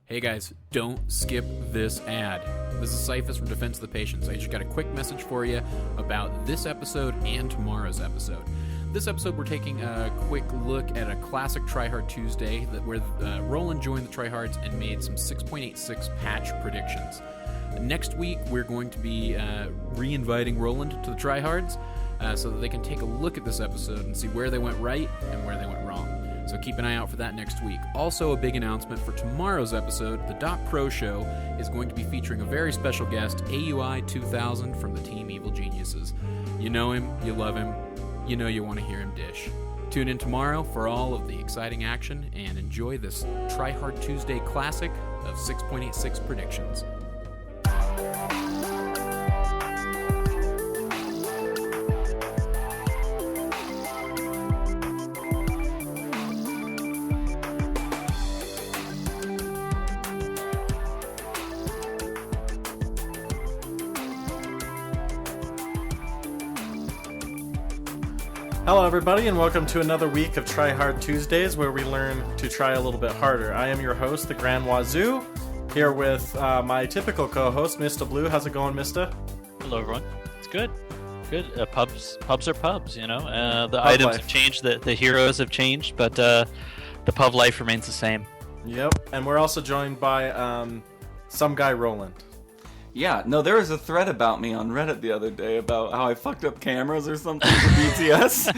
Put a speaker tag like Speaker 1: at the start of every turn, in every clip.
Speaker 1: Hey guys, don't skip this ad. This is Cyphus from Defense of the Patients. I just got a quick message for you about this episode and tomorrow's episode. This episode, we're taking a quick look at a classic Tryhard Tuesday where Roland joined the Tryhards and made some 6.86 patch predictions. Next week, we're going to be re-inviting Roland to the Tryhards so that they can take a look at this episode and see where they went right and where they went wrong. So keep an eye out for that next week. Also, a big announcement for tomorrow's episode, the DotPro Show is going to be featuring a very special guest, AUI 2000 from the Team Evil Geniuses. You know him, you love him, you know you want to hear him dish. Tune in tomorrow for all of the exciting action and enjoy this Tryhard Tuesday classic of 6.86 predictions.
Speaker 2: Hello everybody and welcome to another week of Tryhard Tuesdays where we learn to try a little bit harder. I am your host, the Grand Wazoo, here with my typical co-host, Mr. Blue. How's it going, Mr.?
Speaker 3: Hello everyone. It's good. Good. Pubs are pubs, you know. The
Speaker 2: Pub
Speaker 3: items
Speaker 2: life.
Speaker 3: have changed, the heroes have changed, but the pub life remains the same.
Speaker 2: Yep, and we're also joined by some guy Roland.
Speaker 4: Yeah, no, there was a thread about me on Reddit the other day about how I fucked up cameras or something for BTS.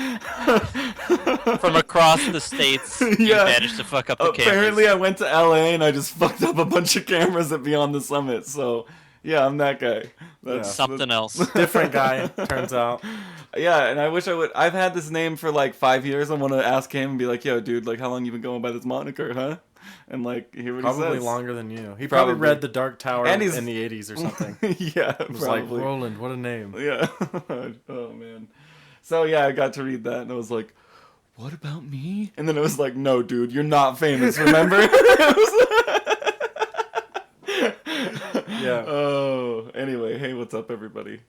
Speaker 3: From across the states, you
Speaker 4: Yeah.
Speaker 3: managed to fuck up the
Speaker 4: Apparently
Speaker 3: cameras.
Speaker 4: I went to LA and I just fucked up a bunch of cameras at Beyond the Summit, so yeah, I'm that guy. That's
Speaker 3: Something else.
Speaker 2: Different guy, turns out.
Speaker 4: Yeah, and I wish I would. I've had this name for like 5 years. I want to ask him and be like, yo, dude, like, how long you been going by this moniker, huh? And like, hear what he
Speaker 2: Probably
Speaker 4: says.
Speaker 2: longer than you. He probably
Speaker 4: Probably.
Speaker 2: read The Dark Tower
Speaker 4: And
Speaker 2: in
Speaker 4: he's-
Speaker 2: the 80s or something.
Speaker 4: Yeah,
Speaker 2: It was like,
Speaker 4: probably.
Speaker 2: Roland, what a name.
Speaker 4: Yeah. Oh, man. So, yeah, I got to read that, and I was like, what about me? And then it was like, no, dude, you're not famous, remember?
Speaker 2: Yeah.
Speaker 4: Oh, anyway, hey, what's up, everybody?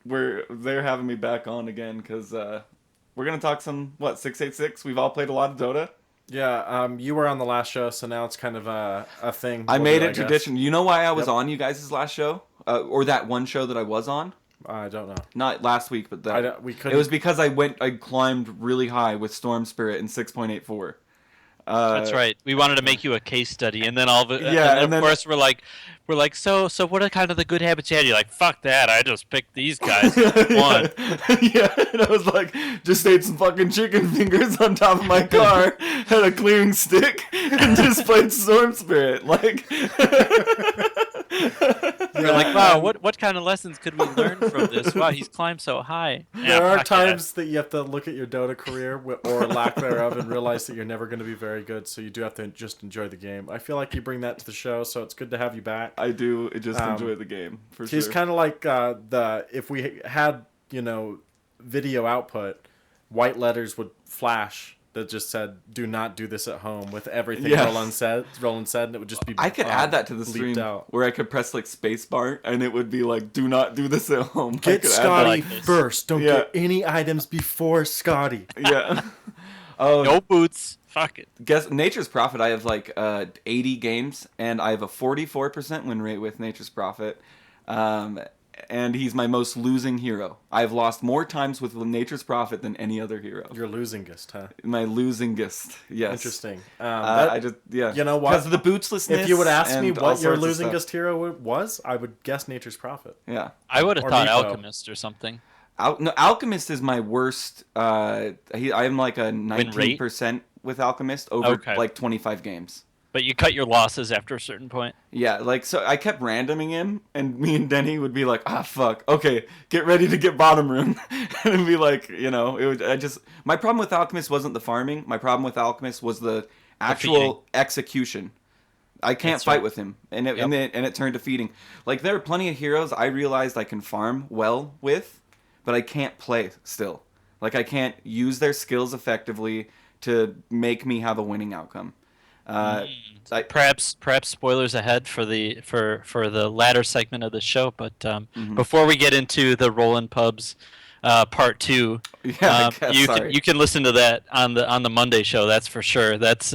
Speaker 4: They're having me back on again, because we're going to talk some, 686? We've all played a lot of Dota.
Speaker 2: Yeah, you were on the last show, so now it's kind of a thing.
Speaker 4: I
Speaker 2: we'll
Speaker 4: made
Speaker 2: do,
Speaker 4: it
Speaker 2: guess.
Speaker 4: tradition. You know why I was
Speaker 2: Yep.
Speaker 4: on you guys' last show? Or that one show that I was on?
Speaker 2: I don't know.
Speaker 4: Not last week, but that.
Speaker 2: We couldn't.
Speaker 4: It was because I climbed really high with Storm Spirit in 6.84.
Speaker 3: That's right. We wanted to make you a case study, and then all of it.
Speaker 4: Yeah,
Speaker 3: and
Speaker 4: and
Speaker 3: of
Speaker 4: then-
Speaker 3: course we're like, so what are kind of the good habits you had? You're like, fuck that. I just picked these guys. One.
Speaker 4: Yeah, and I was like, just ate some fucking chicken fingers on top of my car, had a clearing stick, and just played Storm Spirit. Like,
Speaker 3: We're like, wow, what kind of lessons could we learn from this? Wow, he's climbed so high.
Speaker 2: There are
Speaker 3: fuck
Speaker 2: times that you have to look at your Dota career or lack thereof and realize that you're never going to be very good, so you do have to just enjoy the game. I feel like you bring that to the show, so it's good to have you back.
Speaker 4: I do just enjoy the game, for
Speaker 2: He's
Speaker 4: sure.
Speaker 2: kind of like if we had, video output, white letters would flash that just said, do not do this at home, with everything
Speaker 4: Yeah.
Speaker 2: Roland said, and it would just be
Speaker 4: I could add that to the
Speaker 2: bleeped
Speaker 4: stream
Speaker 2: out.
Speaker 4: where I could press like spacebar and it would be like, do not do this at home. I
Speaker 2: Get
Speaker 4: could add
Speaker 2: Scotty
Speaker 3: like this.
Speaker 2: first. Don't
Speaker 4: Yeah.
Speaker 2: get any items before Scotty.
Speaker 4: that. Yeah. Oh,
Speaker 3: No boots. Fuck it.
Speaker 4: guess Nature's Prophet. I have like 80 games and I have a 44% win rate with Nature's Prophet. And he's my most losing hero. I've lost more times with Nature's Prophet than any other hero.
Speaker 2: You're losingest, huh?
Speaker 4: My losingest. Yes.
Speaker 2: Interesting.
Speaker 4: I just, yeah.
Speaker 2: You know what?
Speaker 4: Because of the bootslessness.
Speaker 2: If you would ask me
Speaker 4: and all
Speaker 2: what your
Speaker 4: sorts of stuff.
Speaker 2: losingest hero was, I would guess Nature's Prophet.
Speaker 4: Yeah.
Speaker 3: I would have
Speaker 2: Or
Speaker 3: thought
Speaker 2: Meepo.
Speaker 3: Alchemist or something.
Speaker 4: No, Alchemist is my worst. I'm like a
Speaker 3: rate?
Speaker 4: 19% with Alchemist over
Speaker 3: Okay.
Speaker 4: like 25 games.
Speaker 3: But you cut your losses after a certain point.
Speaker 4: Yeah, like, so I kept randoming him, and me and Denny would be like, fuck, okay, get ready to get bottom room. And it'd be like, my problem with Alchemist wasn't the farming. My problem with Alchemist was the actual execution. I can't
Speaker 3: That's
Speaker 4: fight
Speaker 3: right.
Speaker 4: with him, and it,
Speaker 3: Yep.
Speaker 4: and it turned to feeding. Like, there are plenty of heroes I realized I can farm well with, but I can't play still. Like, I can't use their skills effectively to make me have a winning outcome.
Speaker 3: Perhaps spoilers ahead for the latter segment of the show. But
Speaker 4: Mm-hmm.
Speaker 3: before we get into the Rollin' Pubs part 2,
Speaker 4: Yeah, I guess,
Speaker 3: you can listen to that on the Monday show. That's for sure. That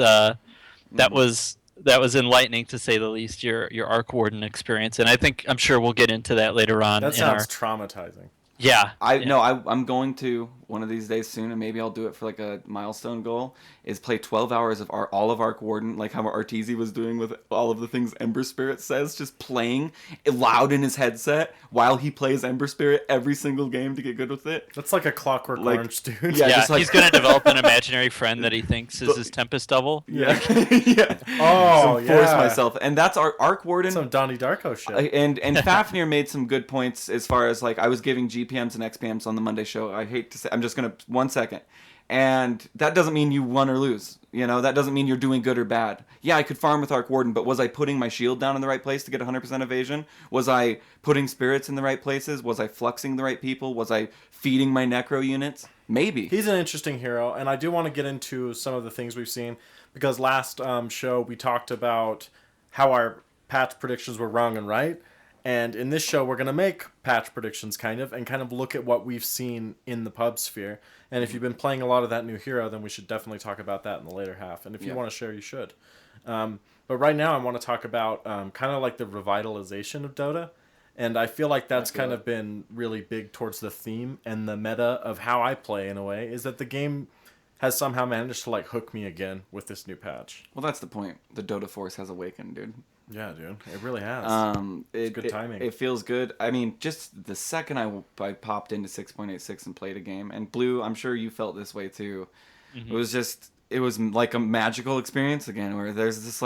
Speaker 3: was that was enlightening to say the least. Your Arc Warden experience, and I'm sure we'll get into that later on.
Speaker 2: That sounds traumatizing.
Speaker 3: Yeah.
Speaker 4: I'm going to one of these days soon, and maybe I'll do it for like a milestone goal, is play 12 hours of all of Arc Warden, like how Arteezy was doing with all of the things Ember Spirit says, just playing it loud in his headset while he plays Ember Spirit every single game to get good with it.
Speaker 2: That's like a Clockwork Orange, dude.
Speaker 3: Yeah,
Speaker 4: just like,
Speaker 3: he's going to develop an imaginary friend that he thinks is his Tempest double.
Speaker 4: Yeah. Yeah.
Speaker 2: Oh,
Speaker 4: so force myself. And that's our Arc Warden.
Speaker 2: Some Donnie Darko shit.
Speaker 4: And Fafnir made some good points as far as like I was giving GPMs and XPMs on the Monday show. I hate to say, I'm just going to 1 second. And that doesn't mean you won or lose. You know, that doesn't mean you're doing good or bad. Yeah, I could farm with Arc Warden, but was I putting my shield down in the right place to get 100% evasion? Was I putting spirits in the right places? Was I fluxing the right people? Was I feeding my necro units? Maybe.
Speaker 2: He's an interesting hero, and I do want to get into some of the things we've seen, because last show we talked about how our patch predictions were wrong and right, and in this show we're going to make patch predictions kind of look at what we've seen in the pub sphere. And if you've been playing a lot of that new hero, then we should definitely talk about that in the later half. And if you want to share, you should. But right now I want to talk about kind of like the revitalization of Dota. And I feel like that's kind of been really big towards the theme and the meta of how I play, in a way, is that the game has somehow managed to like hook me again with this new patch.
Speaker 4: Well, that's the point. The Dota Force has awakened, dude.
Speaker 2: Yeah, dude. It really has. It's good timing.
Speaker 4: It feels good. I mean, just the second I popped into 6.86 and played a game, and Blue, I'm sure you felt this way too. Mm-hmm. It was like a magical experience again, where there's this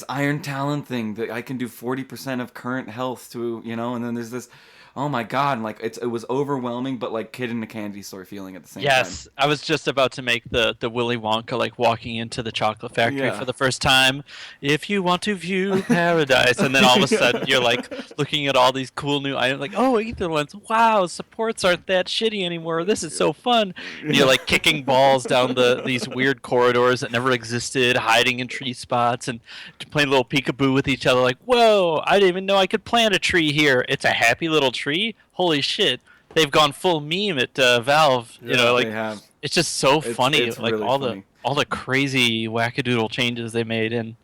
Speaker 4: Iron Talon thing that I can do 40% of current health to, you know, and then there's this, oh my god, and like it was overwhelming, but like kid in a candy store feeling at the same time.
Speaker 3: Yes, I was just about to make the Willy Wonka, like walking into the chocolate factory for the first time. If you want to view paradise, and then all of a sudden you're like looking at all these cool new items, like, oh, Ether ones, wow, supports aren't that shitty anymore. This is so fun. And you're like kicking balls down these weird corridors that never existed, hiding in tree spots, and playing little peekaboo with each other. Like, whoa, I didn't even know I could plant a tree here. It's a happy little tree. Holy shit, they've gone full meme at Valve. You know, like it's just so funny.
Speaker 4: It's
Speaker 3: like
Speaker 4: really funny.
Speaker 3: all the crazy wackadoodle changes they made, and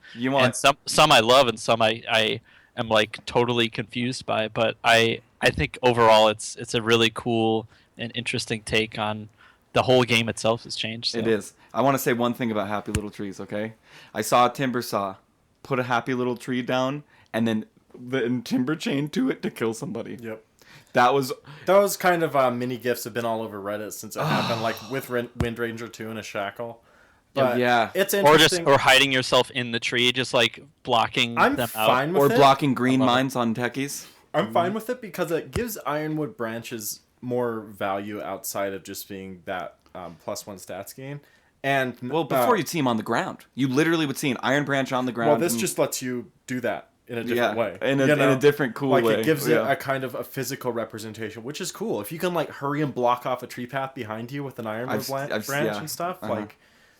Speaker 3: some I love and some I am like totally confused by. But I think overall it's a really cool and interesting take on the whole game itself has changed. So.
Speaker 4: It is. I want to say one thing about Happy Little Trees. Okay, I saw a timber saw put a happy little tree down and then the timber chain to it to kill somebody.
Speaker 2: Yep.
Speaker 4: Those
Speaker 2: kind of mini gifs have been all over Reddit since it happened, like with Wind Ranger 2 and a shackle. But
Speaker 4: yeah,
Speaker 2: it's interesting.
Speaker 3: Or hiding yourself in the tree, just like blocking them out.
Speaker 2: Fine with
Speaker 4: or
Speaker 2: it.
Speaker 4: blocking green mines on techies.
Speaker 2: I'm fine with it because it gives Ironwood branches more value outside of just being that +1 stats gain. And
Speaker 4: well, before you'd see him on the ground, you literally would see an iron branch on the ground.
Speaker 2: Well, this just lets you do that in a different way.
Speaker 4: In a different cool way.
Speaker 2: Like, it gives it a kind of a physical representation, which is cool. If you can, like, hurry and block off a tree path behind you with an ironwood branch and stuff, like,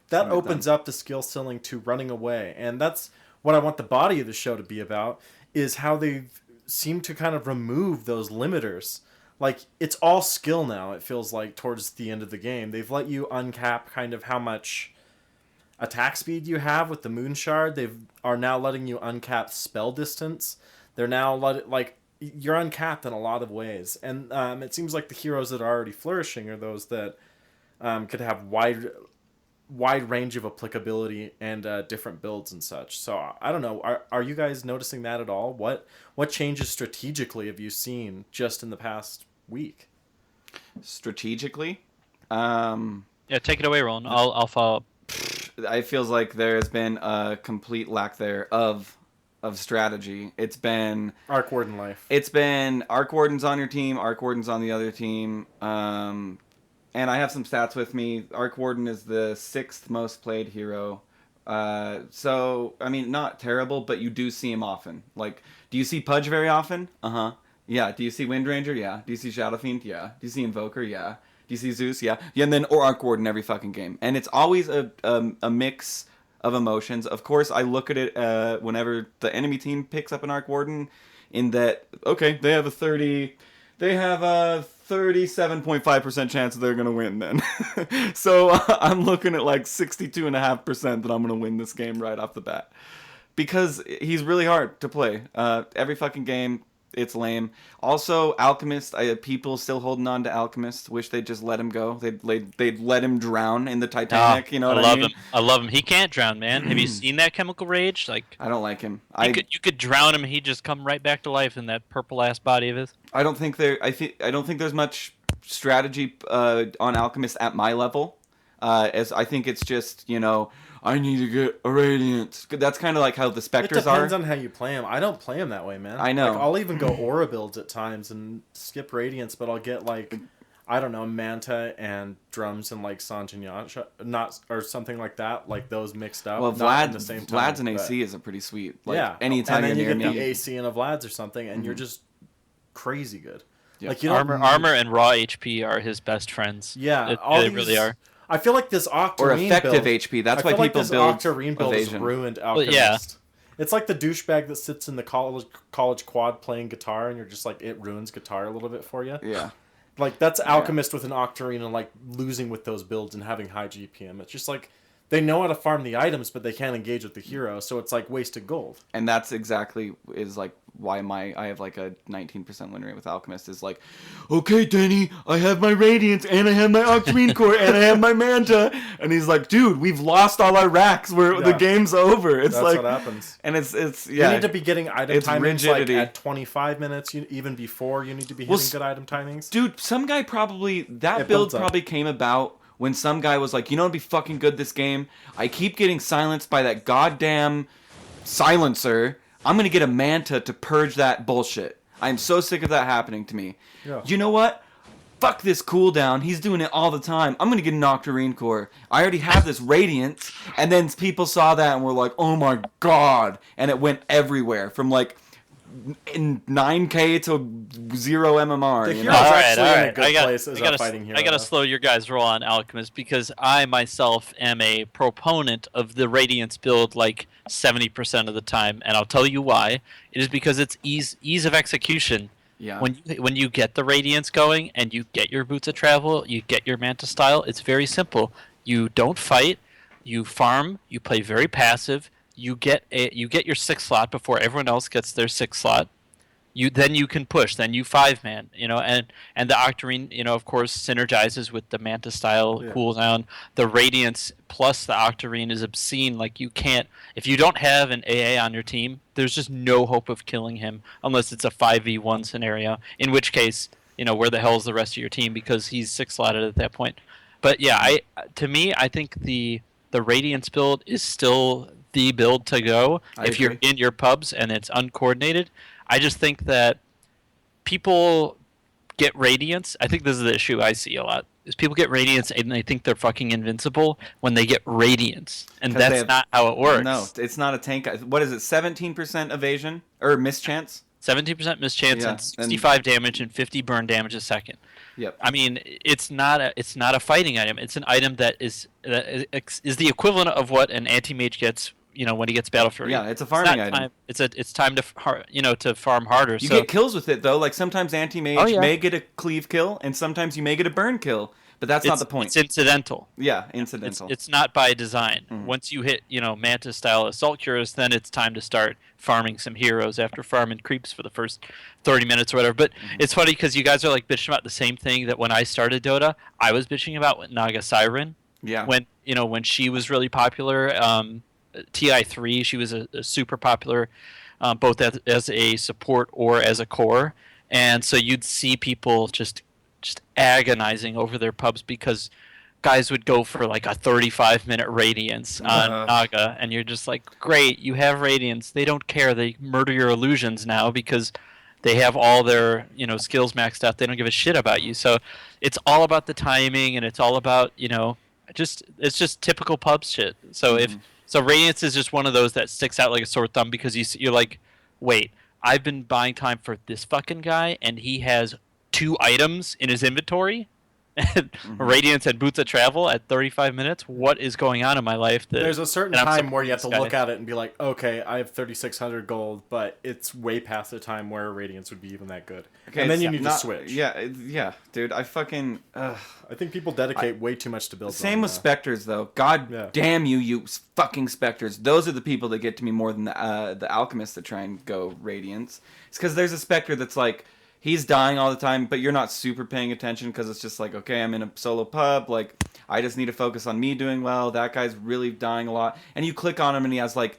Speaker 2: that opens up the skill ceiling to running away. And that's what I want the body of the show to be about, is how they've seemed to kind of remove those limiters. Like, it's all skill now, it feels like, towards the end of the game. They've let you uncap kind of how much attack speed you have with the Moon Shard. They are now letting you uncap spell distance. They're now you're uncapped in a lot of ways. And it seems like the heroes that are already flourishing are those that could have wide range of applicability and different builds and such. So I don't know. Are you guys noticing that at all? What changes strategically have you seen just in the past week?
Speaker 4: Strategically?
Speaker 3: Yeah, take it away, Roland. I'll follow up.
Speaker 4: It feels like there has been a complete lack there of strategy. It's been
Speaker 2: Arc Warden life.
Speaker 4: It's been Arc Warden's on your team, Arc Warden's on the other team. And I have some stats with me. Arc Warden is the 6th most played hero. So, I mean, not terrible, but you do see him often. Like, do you see Pudge very often? Uh-huh. Yeah. Do you see Wind Ranger? Yeah. Do you see Shadow Fiend? Yeah. Do you see Invoker? Yeah. Do you see Zeus? Yeah. Yeah, and then or Arc Warden every fucking game. And it's always a mix of emotions. Of course, I look at it whenever the enemy team picks up an Arc Warden, in that, okay, they have a 37.5% chance that they're going to win then. So I'm looking at like 62.5% that I'm going to win this game right off the bat. because he's really hard to play. Every fucking game, it's lame. Also, Alchemist, people still holding on to Alchemist. Wish they'd just let him go. They'd let him drown in the Titanic. You know what I mean?
Speaker 3: I love him. He can't drown, man. Have you seen that Chemical Rage? Like,
Speaker 4: I don't like him.
Speaker 3: You could drown him. He'd just come right back to life in that purple ass body of his.
Speaker 4: I don't think there's much strategy on Alchemist at my level. As I think it's just, I need to get a Radiance. That's kind of like how the Spectres are.
Speaker 2: It depends on how you play him. I don't play him that way, man.
Speaker 4: I know.
Speaker 2: Like, I'll even go Aura builds at times and skip Radiance, but I'll get I don't know, Manta and Drums and Sanjin or something like that, like those mixed up.
Speaker 4: Well,
Speaker 2: not in the same time,
Speaker 4: Vlad's an AC is a pretty sweet.
Speaker 2: and
Speaker 4: Anytime
Speaker 2: then
Speaker 4: you're
Speaker 2: you
Speaker 4: near
Speaker 2: get
Speaker 4: me.
Speaker 2: the AC and a Vlad's or something, and you're just crazy good.
Speaker 4: Yeah.
Speaker 2: Like, you
Speaker 3: Armor and raw HP are his best friends.
Speaker 2: Yeah,
Speaker 3: they really are.
Speaker 2: I feel like this Octarine
Speaker 4: Or effective
Speaker 2: build,
Speaker 4: HP. That's why
Speaker 2: I feel like
Speaker 4: people
Speaker 2: this
Speaker 4: build
Speaker 2: Octarine build has
Speaker 4: Evasion.
Speaker 2: ruined Alchemist.
Speaker 3: yeah.
Speaker 2: It's like the douchebag that sits in the college quad playing guitar, and you're just like, it ruins guitar a little bit for you.
Speaker 4: Yeah.
Speaker 2: Like, that's Alchemist with an Octarine and losing with those builds and having high GPM. It's just like they know how to farm the items, but they can't engage with the hero, so it's like wasted gold.
Speaker 4: And that's exactly why I have a 19% win rate with Alchemist is okay, Denny, I have my Radiance and I have my Octarine Core and I have my Manta, and he's like, dude, we've lost all our racks. The game's over. It's
Speaker 2: that's what happens.
Speaker 4: And it's
Speaker 2: You need to be getting item timings
Speaker 4: rigidity.
Speaker 2: at 25 minutes, even before you need to be hitting good item timings.
Speaker 4: Dude, some guy build probably came about when some guy was like, it'd be fucking good this game. I keep getting silenced by that goddamn silencer. I'm going to get a Manta to purge that bullshit. I'm so sick of that happening to me.
Speaker 2: Yeah.
Speaker 4: You know what? Fuck this cooldown. He's doing it all the time. I'm going to get an Octarine Core. I already have this Radiance. And then people saw that and were like, oh my god. And it went everywhere from in 9K to 0 MMR.
Speaker 2: The
Speaker 4: you
Speaker 2: hero's
Speaker 4: know?
Speaker 2: actually in a good place as a fighting hero.
Speaker 3: I gotta slow your guys' roll on Alchemist because I myself am a proponent of the Radiance build 70% of the time, and I'll tell you why. It is because it's ease of execution.
Speaker 4: Yeah.
Speaker 3: When you get the Radiance going and you get your Boots of Travel, you get your Manta style, it's very simple. You don't fight, you farm, you play very passive. You get your 6th slot before everyone else gets their 6th slot. Then you can push. Then you 5-man. And the Octarine, of course, synergizes with the Manta style cooldown. The Radiance plus the Octarine is obscene. You can't, if you don't have an AA on your team, there's just no hope of killing him unless it's a 5v1 scenario. In which case, where the hell is the rest of your team because he's 6 slotted at that point. But yeah, I think the Radiance build is still the build to go if you're in your pubs and it's uncoordinated. I just think that people get Radiance. I think this is the issue I see a lot. Is people get Radiance and they think they're fucking invincible when they get Radiance. And that's not how it works.
Speaker 4: No, it's not a tank. What is it, 17% evasion? Or mischance?
Speaker 3: 17% mischance and 65 damage and 50 burn damage a second.
Speaker 4: Yep.
Speaker 3: I mean, it's not a fighting item. It's an item that is the equivalent of what an anti-mage gets when he gets Battle Fury.
Speaker 4: Yeah, it's a farming item.
Speaker 3: It's time to farm harder.
Speaker 4: You get kills with it though. Sometimes anti-mage may get a cleave kill, and sometimes you may get a burn kill. But that's not the point.
Speaker 3: It's incidental.
Speaker 4: Yeah, incidental.
Speaker 3: It's not by design. Mm-hmm. Once you hit Manta style Assault Cures, then it's time to start farming some heroes after farming creeps for the first 30 minutes or whatever. But it's funny because you guys are bitching about the same thing that when I started Dota, I was bitching about with Naga Siren.
Speaker 4: Yeah.
Speaker 3: When she was really popular. TI3, she was a super popular, both as a support or as a core, and so you'd see people just agonizing over their pubs because guys would go for a 35-minute Radiance on Naga, and you're just great, you have Radiance. They don't care. They murder your illusions now because they have all their skills maxed out. They don't give a shit about you. So it's all about the timing, and it's all about it's just typical pubs shit. So So Radiance is just one of those that sticks out like a sore thumb because you're like, wait, I've been buying time for this fucking guy, and he has 2 items in his inventory, and Radiance and Boots of Travel at 35 minutes. What is going on in my life?
Speaker 2: There's a certain time where you have to look at it and be like, okay, I have 3,600 gold, but it's way past the time where Radiance would be even that good. Okay, and then you need to switch.
Speaker 4: Yeah, dude. I
Speaker 2: think people dedicate way too much to build.
Speaker 4: Same with Spectres, though. God damn you fucking Spectres. Those are the people that get to me more than the Alchemists that try and go Radiance. It's because there's a Spectre that's like, he's dying all the time, but you're not super paying attention because it's just like, okay, I'm in a solo pub. Like, I just need to focus on me doing well. That guy's really dying a lot. And you click on him and he has like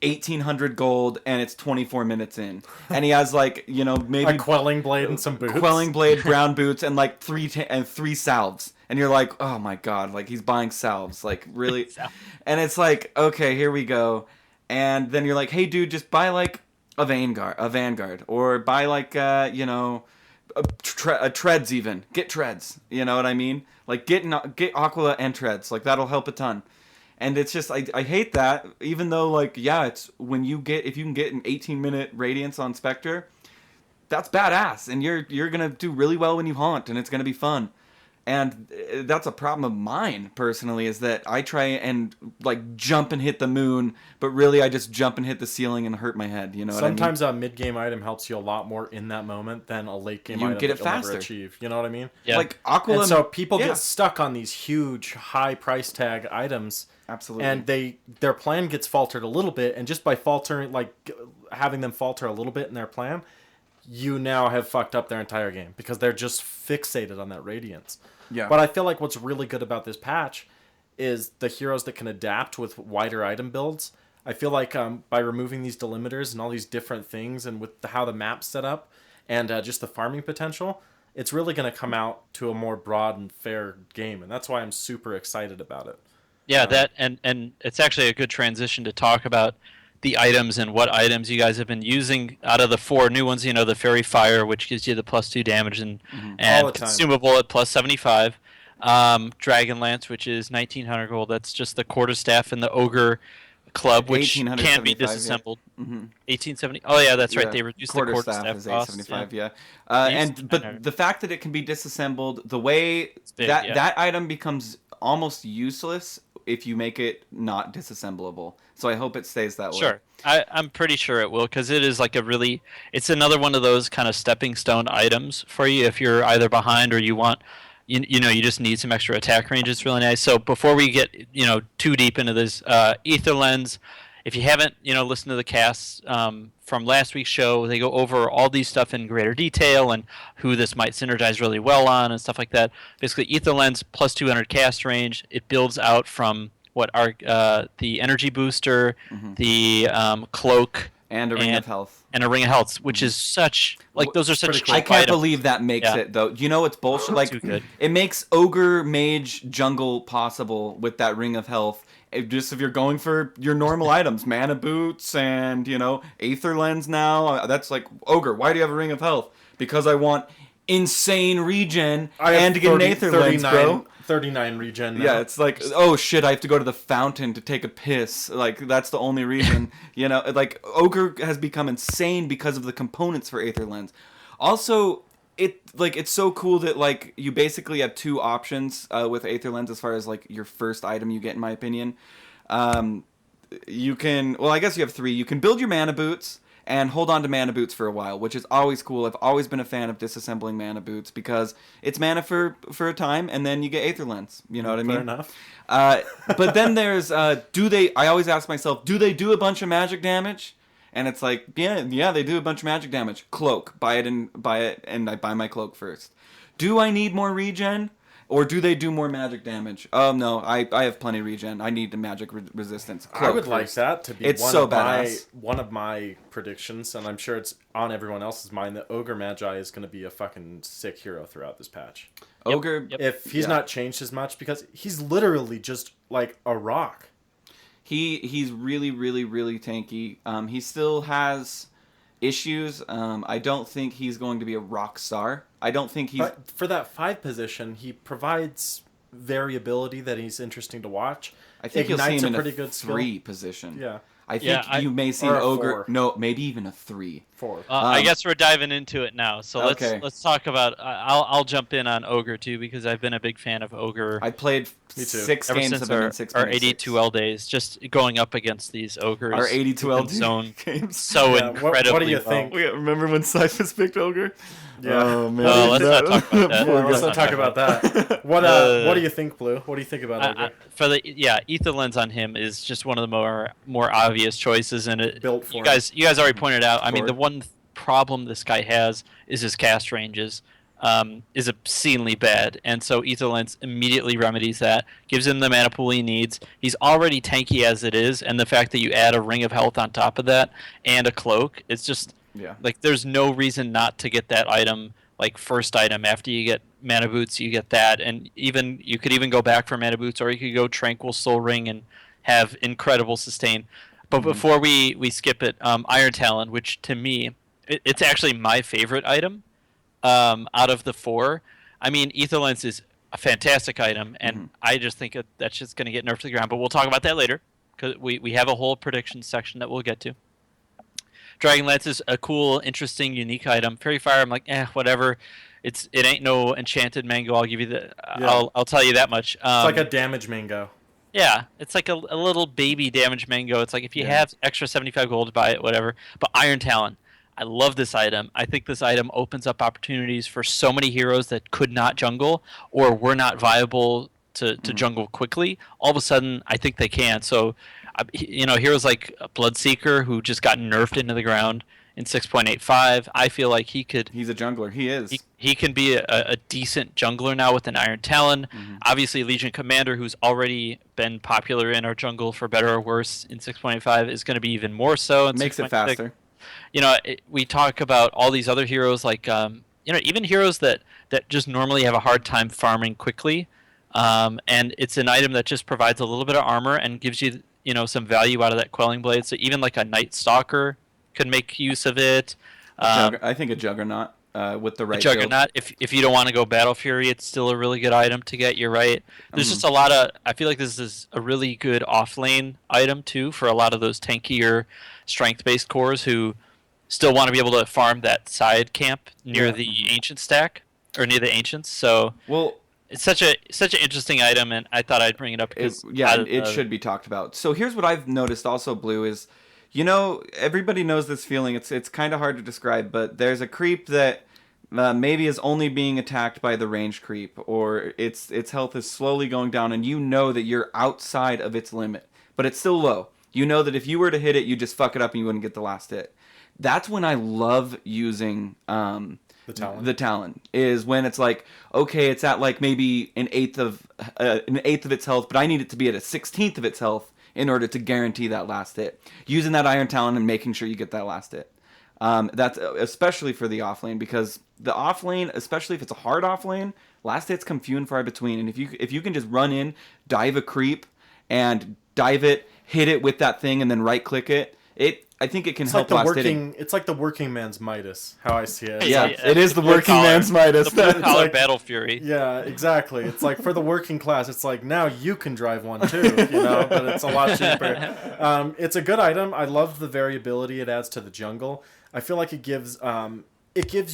Speaker 4: 1,800 gold and it's 24 minutes in. And he has like, maybe
Speaker 2: a quelling blade and some boots.
Speaker 4: Quelling blade, brown boots, and like three salves. And you're like, oh my god, like he's buying salves. Like, really? And it's like, okay, here we go. And then you're like, hey dude, just buy like a Vanguard, or buy like a treads even. Get treads. You know what I mean? Like get Aquila and treads. Like that'll help a ton. And it's just I hate that. Even though like it's if you can get an 18-minute Radiance on Spectre, that's badass, and you're gonna do really well when you haunt, and it's gonna be fun. And that's a problem of mine, personally, is that I try and, like, jump and hit the moon, but really I just jump and hit the ceiling and hurt my head, you know what I mean?
Speaker 2: Sometimes a mid-game item helps you a lot more in that moment than a late-game item
Speaker 4: get it
Speaker 2: that you'll
Speaker 4: faster.
Speaker 2: Never achieve, you know what I mean?
Speaker 3: Yeah.
Speaker 4: Like, Aquila...
Speaker 2: And so people get stuck on these huge, high price tag items.
Speaker 4: Absolutely.
Speaker 2: And their plan gets faltered a little bit, and just by faltering, like, having them falter a little bit in their plan, you now have fucked up their entire game, because they're just fixated on that Radiance.
Speaker 4: Yeah.
Speaker 2: But I feel like what's really good about this patch is the heroes that can adapt with wider item builds. I feel like by removing these delimiters and all these different things, and with how the map's set up, and just the farming potential, it's really going to come out to a more broad and fair game, and that's why I'm super excited about it.
Speaker 3: Yeah, that and it's actually a good transition to talk about the items and what items you guys have been using out of the 4 new ones. The Fairy Fire, which gives you the +2 damage, and consumable at +75. Dragon Lance, which is 1,900 gold. That's just the quarterstaff and the Ogre Club, which can be disassembled. Yeah. 1870. Oh yeah, that's right. They reduced the quarterstaff
Speaker 4: is 875. But the fact that it can be disassembled, the way that item becomes almost useless if you make it not disassemblable. So I hope it stays that way.
Speaker 3: Sure. I'm pretty sure it will, because it is like it's another one of those kind of stepping stone items for you if you're either behind or you want, you just need some extra attack range. It's really nice. So before we get, too deep into this, Ether Lens, if you haven't, listened to the casts from last week's show, they go over all these stuff in greater detail and who this might synergize really well on and stuff like that. Basically, Ether Lens plus 200 cast range. It builds out from what are the energy booster, the cloak,
Speaker 4: and a ring of health.
Speaker 3: And a ring of health, which is such those are such.
Speaker 4: I can't believe that makes it though. You know it's bullshit. Like it makes ogre, mage, jungle possible with that ring of health. Just if you're going for your normal items, mana boots and Aether Lens now. That's like ogre. Why do you have a ring of health? Because I want insane regen and to get an Aether Lens, bro.
Speaker 2: 39 regen now.
Speaker 4: Yeah, it's like, oh shit, I have to go to the fountain to take a piss. Like, that's the only reason. Like, Ogre has become insane because of the components for Aether Lens. Also, it's so cool that, like, you basically have 2 options with Aether Lens as far as, like, your first item you get, in my opinion. You can, I guess you have 3. You can build your mana boots and hold on to mana boots for a while, which is always cool. I've always been a fan of disassembling mana boots because it's mana for a time, and then you get Aether Lens. You know what I mean?
Speaker 2: Fair enough.
Speaker 4: But then there's, I always ask myself, do they do a bunch of magic damage? And it's like, yeah, they do a bunch of magic damage. Cloak, buy it, and I buy my cloak first. Do I need more regen? Or do they do more magic damage? Oh, no, I have plenty of regen. I need the magic resistance.
Speaker 2: I would like that to be one of my predictions, and I'm sure it's on everyone else's mind, that Ogre Magi is going to be a fucking sick hero throughout this patch.
Speaker 4: Ogre...
Speaker 2: If he's not changed as much, because he's literally just like a rock.
Speaker 4: He's really, really, really tanky. He still has issues. I don't think he's going to be a rock star. I don't think he's...
Speaker 2: But for that 5 position, he provides variability that he's interesting to watch.
Speaker 4: I think you'll see him in
Speaker 2: pretty
Speaker 4: a
Speaker 2: good
Speaker 4: 3 position.
Speaker 2: Yeah.
Speaker 4: I think you may see an
Speaker 2: Or a
Speaker 4: ogre.
Speaker 2: 4.
Speaker 4: No, maybe even a 3.
Speaker 2: 4.
Speaker 3: I guess we're diving into it now. So
Speaker 4: Okay.
Speaker 3: let's talk about. I'll jump in on ogre too because I've been a big fan of ogre.
Speaker 4: I played
Speaker 2: Me too.
Speaker 4: 6
Speaker 3: ever
Speaker 4: games
Speaker 3: since
Speaker 4: of it in
Speaker 3: our
Speaker 4: 6.6.
Speaker 3: 82L days, just going up against these ogres.
Speaker 4: Our 82L
Speaker 3: zone
Speaker 4: games.
Speaker 3: so
Speaker 2: Yeah,
Speaker 3: incredibly
Speaker 2: what do you
Speaker 3: well.
Speaker 2: think?
Speaker 4: Remember when Cyphus picked ogre?
Speaker 2: Yeah.
Speaker 4: Oh man.
Speaker 3: Let's not talk about that.
Speaker 2: Yeah, let's
Speaker 3: Poor
Speaker 2: not
Speaker 3: guy.
Speaker 2: talk about that. What do you think, Blue? What do you think about Ogre?
Speaker 3: Ether lens on him is just one of the more obvious choices, and it
Speaker 2: Built for
Speaker 3: you guys already pointed out. I mean,
Speaker 2: Sword.
Speaker 3: the one problem this guy has is his cast ranges is obscenely bad, and so Ether lens immediately remedies that, gives him the mana pool he needs. He's already tanky as it is, and the fact that you add a ring of health on top of that and a cloak, it's just like there's no reason not to get that item. Like first item after you get mana boots, you get that, and even you could even go back for mana boots, or you could go tranquil soul ring and have incredible sustain. But before we skip it, Iron Talon, which to me it's actually my favorite item out of the 4. I mean, Ether Lens is a fantastic item, and I just think that's just going to get nerfed to the ground. But we'll talk about that later because we have a whole prediction section that we'll get to. Dragon Lance is a cool, interesting, unique item. Fairy Fire, I'm like, whatever. It ain't no enchanted mango. I'll give you the. I'll tell you that much.
Speaker 2: It's like a damage mango.
Speaker 3: Yeah, it's like a little baby damage mango. It's like if you have extra 75 gold to buy it, whatever. But Iron Talon, I love this item. I think this item opens up opportunities for so many heroes that could not jungle or were not viable to jungle quickly. All of a sudden, I think they can. So. Heroes like Bloodseeker, who just got nerfed into the ground in 6.85. I feel like he could.
Speaker 4: He's a jungler. He is.
Speaker 3: He can be a decent jungler now with an Iron Talon. Obviously, Legion Commander, who's already been popular in our jungle for better or worse in 6.5, is going to be even more so. In
Speaker 4: Makes
Speaker 3: 6.6.
Speaker 4: it faster.
Speaker 3: We talk about all these other heroes, like even heroes that just normally have a hard time farming quickly, and it's an item that just provides a little bit of armor and gives you. Some value out of that Quelling Blade. So even like a Night Stalker could make use of it.
Speaker 4: I think a Juggernaut with the right
Speaker 3: Juggernaut. If you don't want to go Battle Fury, it's still a really good item to get. You're right. There's just a lot of. I feel like this is a really good off lane item too for a lot of those tankier, strength-based cores who still want to be able to farm that side camp near the Ancient stack or near the Ancients. So it's such an interesting item, and I thought I'd bring it up because
Speaker 4: it should be talked about. So here's what I've noticed also, Blue, is everybody knows this feeling. It's kind of hard to describe, but there's a creep that maybe is only being attacked by the range creep, or its health is slowly going down, and you know that you're outside of its limit, but it's still low. You know that if you were to hit it, you just fuck it up and you wouldn't get the last hit. That's when I love using the Talon is when it's like, okay, it's at like maybe an eighth of its health, but I need it to be at a 16th of its health in order to guarantee that last hit. Using that Iron Talon and making sure you get that last hit. That's especially for the offlane, because the offlane, especially if it's a hard offlane, last hits come few and far between. And if you can just run in, dive a creep, and dive it, hit it with that thing, and then right click it, I think it can help last hitting.
Speaker 2: It's like the working man's Midas, how I see it.
Speaker 4: Yeah, it is the working man's Midas.
Speaker 3: The blue collar Battle Fury.
Speaker 2: Yeah, exactly. It's like for the working class, it's like now you can drive one too, but it's a lot cheaper. It's a good item. I love the variability it adds to the jungle. I feel like it gives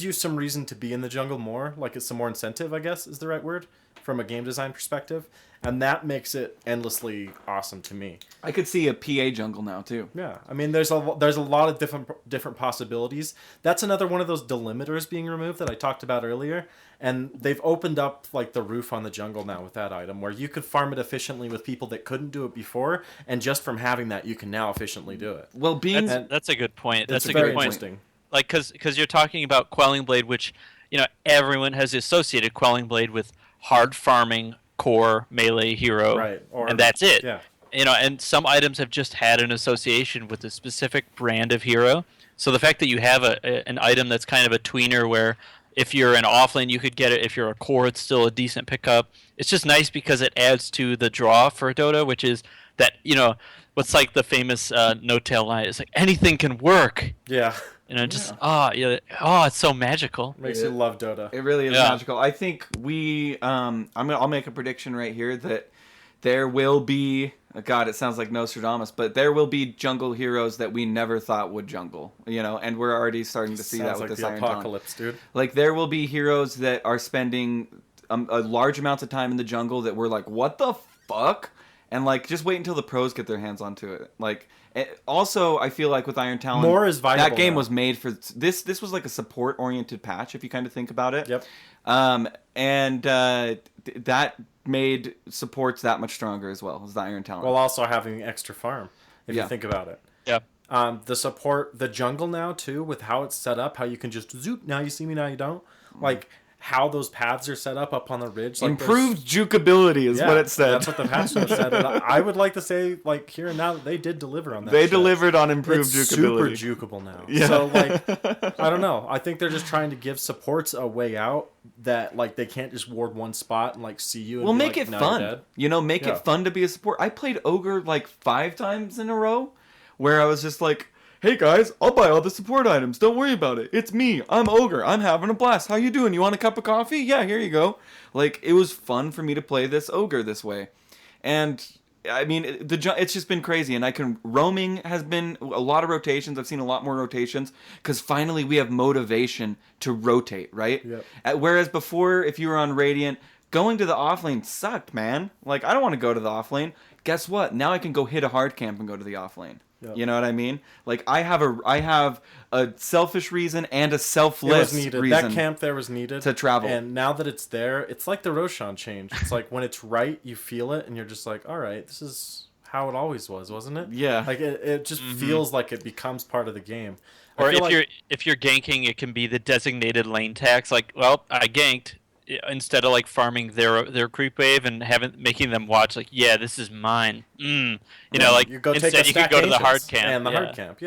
Speaker 2: you some reason to be in the jungle more, like it's some more incentive, I guess is the right word, from a game design perspective. And that makes it endlessly awesome to me.
Speaker 4: I could see a PA jungle now too.
Speaker 2: Yeah, I mean, there's a lot of different possibilities. That's another one of those delimiters being removed that I talked about earlier, and they've opened up like the roof on the jungle now with that item, where you could farm it efficiently with people that couldn't do it before, and just from having that, you can now efficiently do it.
Speaker 4: Well,
Speaker 3: that's a good point. That's a
Speaker 2: very
Speaker 3: good point.
Speaker 2: Interesting.
Speaker 3: Like, because you're talking about Quelling Blade, which everyone has associated Quelling Blade with hard farming core melee hero,
Speaker 2: right?
Speaker 3: And that's it.
Speaker 2: Yeah.
Speaker 3: And some items have just had an association with a specific brand of hero. So the fact that you have an item that's kind of a tweener, where if you're an offlane you could get it, if you're a core it's still a decent pickup. It's just nice because it adds to the draw for Dota, which is that what's like the famous no-tail line. It's like anything can work.
Speaker 2: Yeah.
Speaker 3: It's so magical.
Speaker 2: Makes you love Dota.
Speaker 4: It really is magical. I think I'll make a prediction right here that there will be God, it sounds like Nostradamus, but there will be jungle heroes that we never thought would jungle, and we're already starting to see that with this Iron Talon.
Speaker 2: Apocalypse, dude.
Speaker 4: Like, there will be heroes that are spending a large amount of time in the jungle that we're like, what the fuck? And, like, just wait until the pros get their hands onto it. Like, also, I feel like with Iron Talon,
Speaker 2: more is viable
Speaker 4: that game
Speaker 2: now.
Speaker 4: was made for this. This was like a support-oriented patch, if you kind of think about it.
Speaker 2: Yep.
Speaker 4: That made supports that much stronger as well as the Iron Talon.
Speaker 2: While also having extra farm, if you think about it.
Speaker 3: Yeah.
Speaker 2: The support, the jungle now too, with how it's set up, how you can just zoop. Now you see me, now you don't. Like how those paths are set up on the ridge. Like
Speaker 4: improved jukeability is what it said.
Speaker 2: That's what the patch notes said. And I would like to say, like here and now, they did deliver on that.
Speaker 4: They delivered on improved
Speaker 2: it's
Speaker 4: jukeability.
Speaker 2: Super jukeable now.
Speaker 4: Yeah.
Speaker 2: So like, I don't know. I think they're just trying to give supports a way out that like they can't just ward one spot and like see you. And
Speaker 4: Well,
Speaker 2: be
Speaker 4: make
Speaker 2: like,
Speaker 4: it
Speaker 2: "No,
Speaker 4: fun.
Speaker 2: you're dead."
Speaker 4: Make it fun to be a support. I played Ogre like 5 times in a row, where I was just like, hey guys, I'll buy all the support items. Don't worry about it. It's me. I'm Ogre. I'm having a blast. How you doing? You want a cup of coffee? Yeah, here you go. Like, it was fun for me to play this Ogre this way. And, I mean, it's just been crazy. And roaming has been a lot of rotations. I've seen a lot more rotations because finally we have motivation to rotate, right?
Speaker 2: Yep.
Speaker 4: Whereas before, if you were on Radiant, going to the offlane sucked, man. Like, I don't want to go to the offlane. Guess what? Now I can go hit a hard camp and go to the offlane.
Speaker 2: Yep.
Speaker 4: You know what I mean? Like, I have a selfish reason and a selfless reason.
Speaker 2: That camp there was needed
Speaker 4: to travel.
Speaker 2: And now that it's there, it's like the Roshan change. It's like when it's right, you feel it, and you're just like, all right, this is how it always was, wasn't it?
Speaker 4: Yeah.
Speaker 2: Like it just feels like it becomes part of the game.
Speaker 3: Or if you're ganking, it can be the designated lane tax. Like, well, I ganked. Instead of like farming their creep wave and making them watch, like, yeah, this is mine. Like
Speaker 2: you go
Speaker 3: instead you could go to the hard camp
Speaker 2: and the hard camp,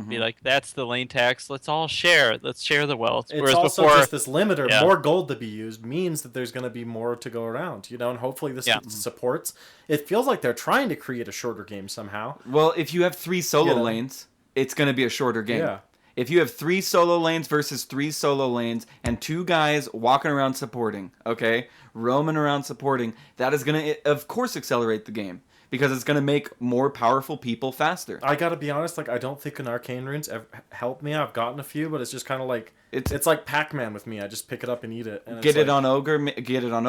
Speaker 3: be like, that's the lane tax. Let's all share. Let's share the wealth.
Speaker 2: It's
Speaker 3: Whereas
Speaker 2: also
Speaker 3: before,
Speaker 2: just this limiter. More gold to be used means that there's going to be more to go around, and hopefully this supports. It feels like they're trying to create a shorter game somehow.
Speaker 4: Well, if you have 3 solo lanes, it's going to be a shorter game.
Speaker 2: Yeah.
Speaker 4: If you have 3 solo lanes versus 3 solo lanes and 2 guys walking around supporting, okay, roaming around supporting, that is going to, of course, accelerate the game because it's going to make more powerful people faster.
Speaker 2: I got to be honest, like, I don't think an arcane runes ever helped me. I've gotten a few, but it's just kind of like, it's like Pac-Man with me. I just pick it up and eat it. And
Speaker 4: get it on Ogre Mage, get it on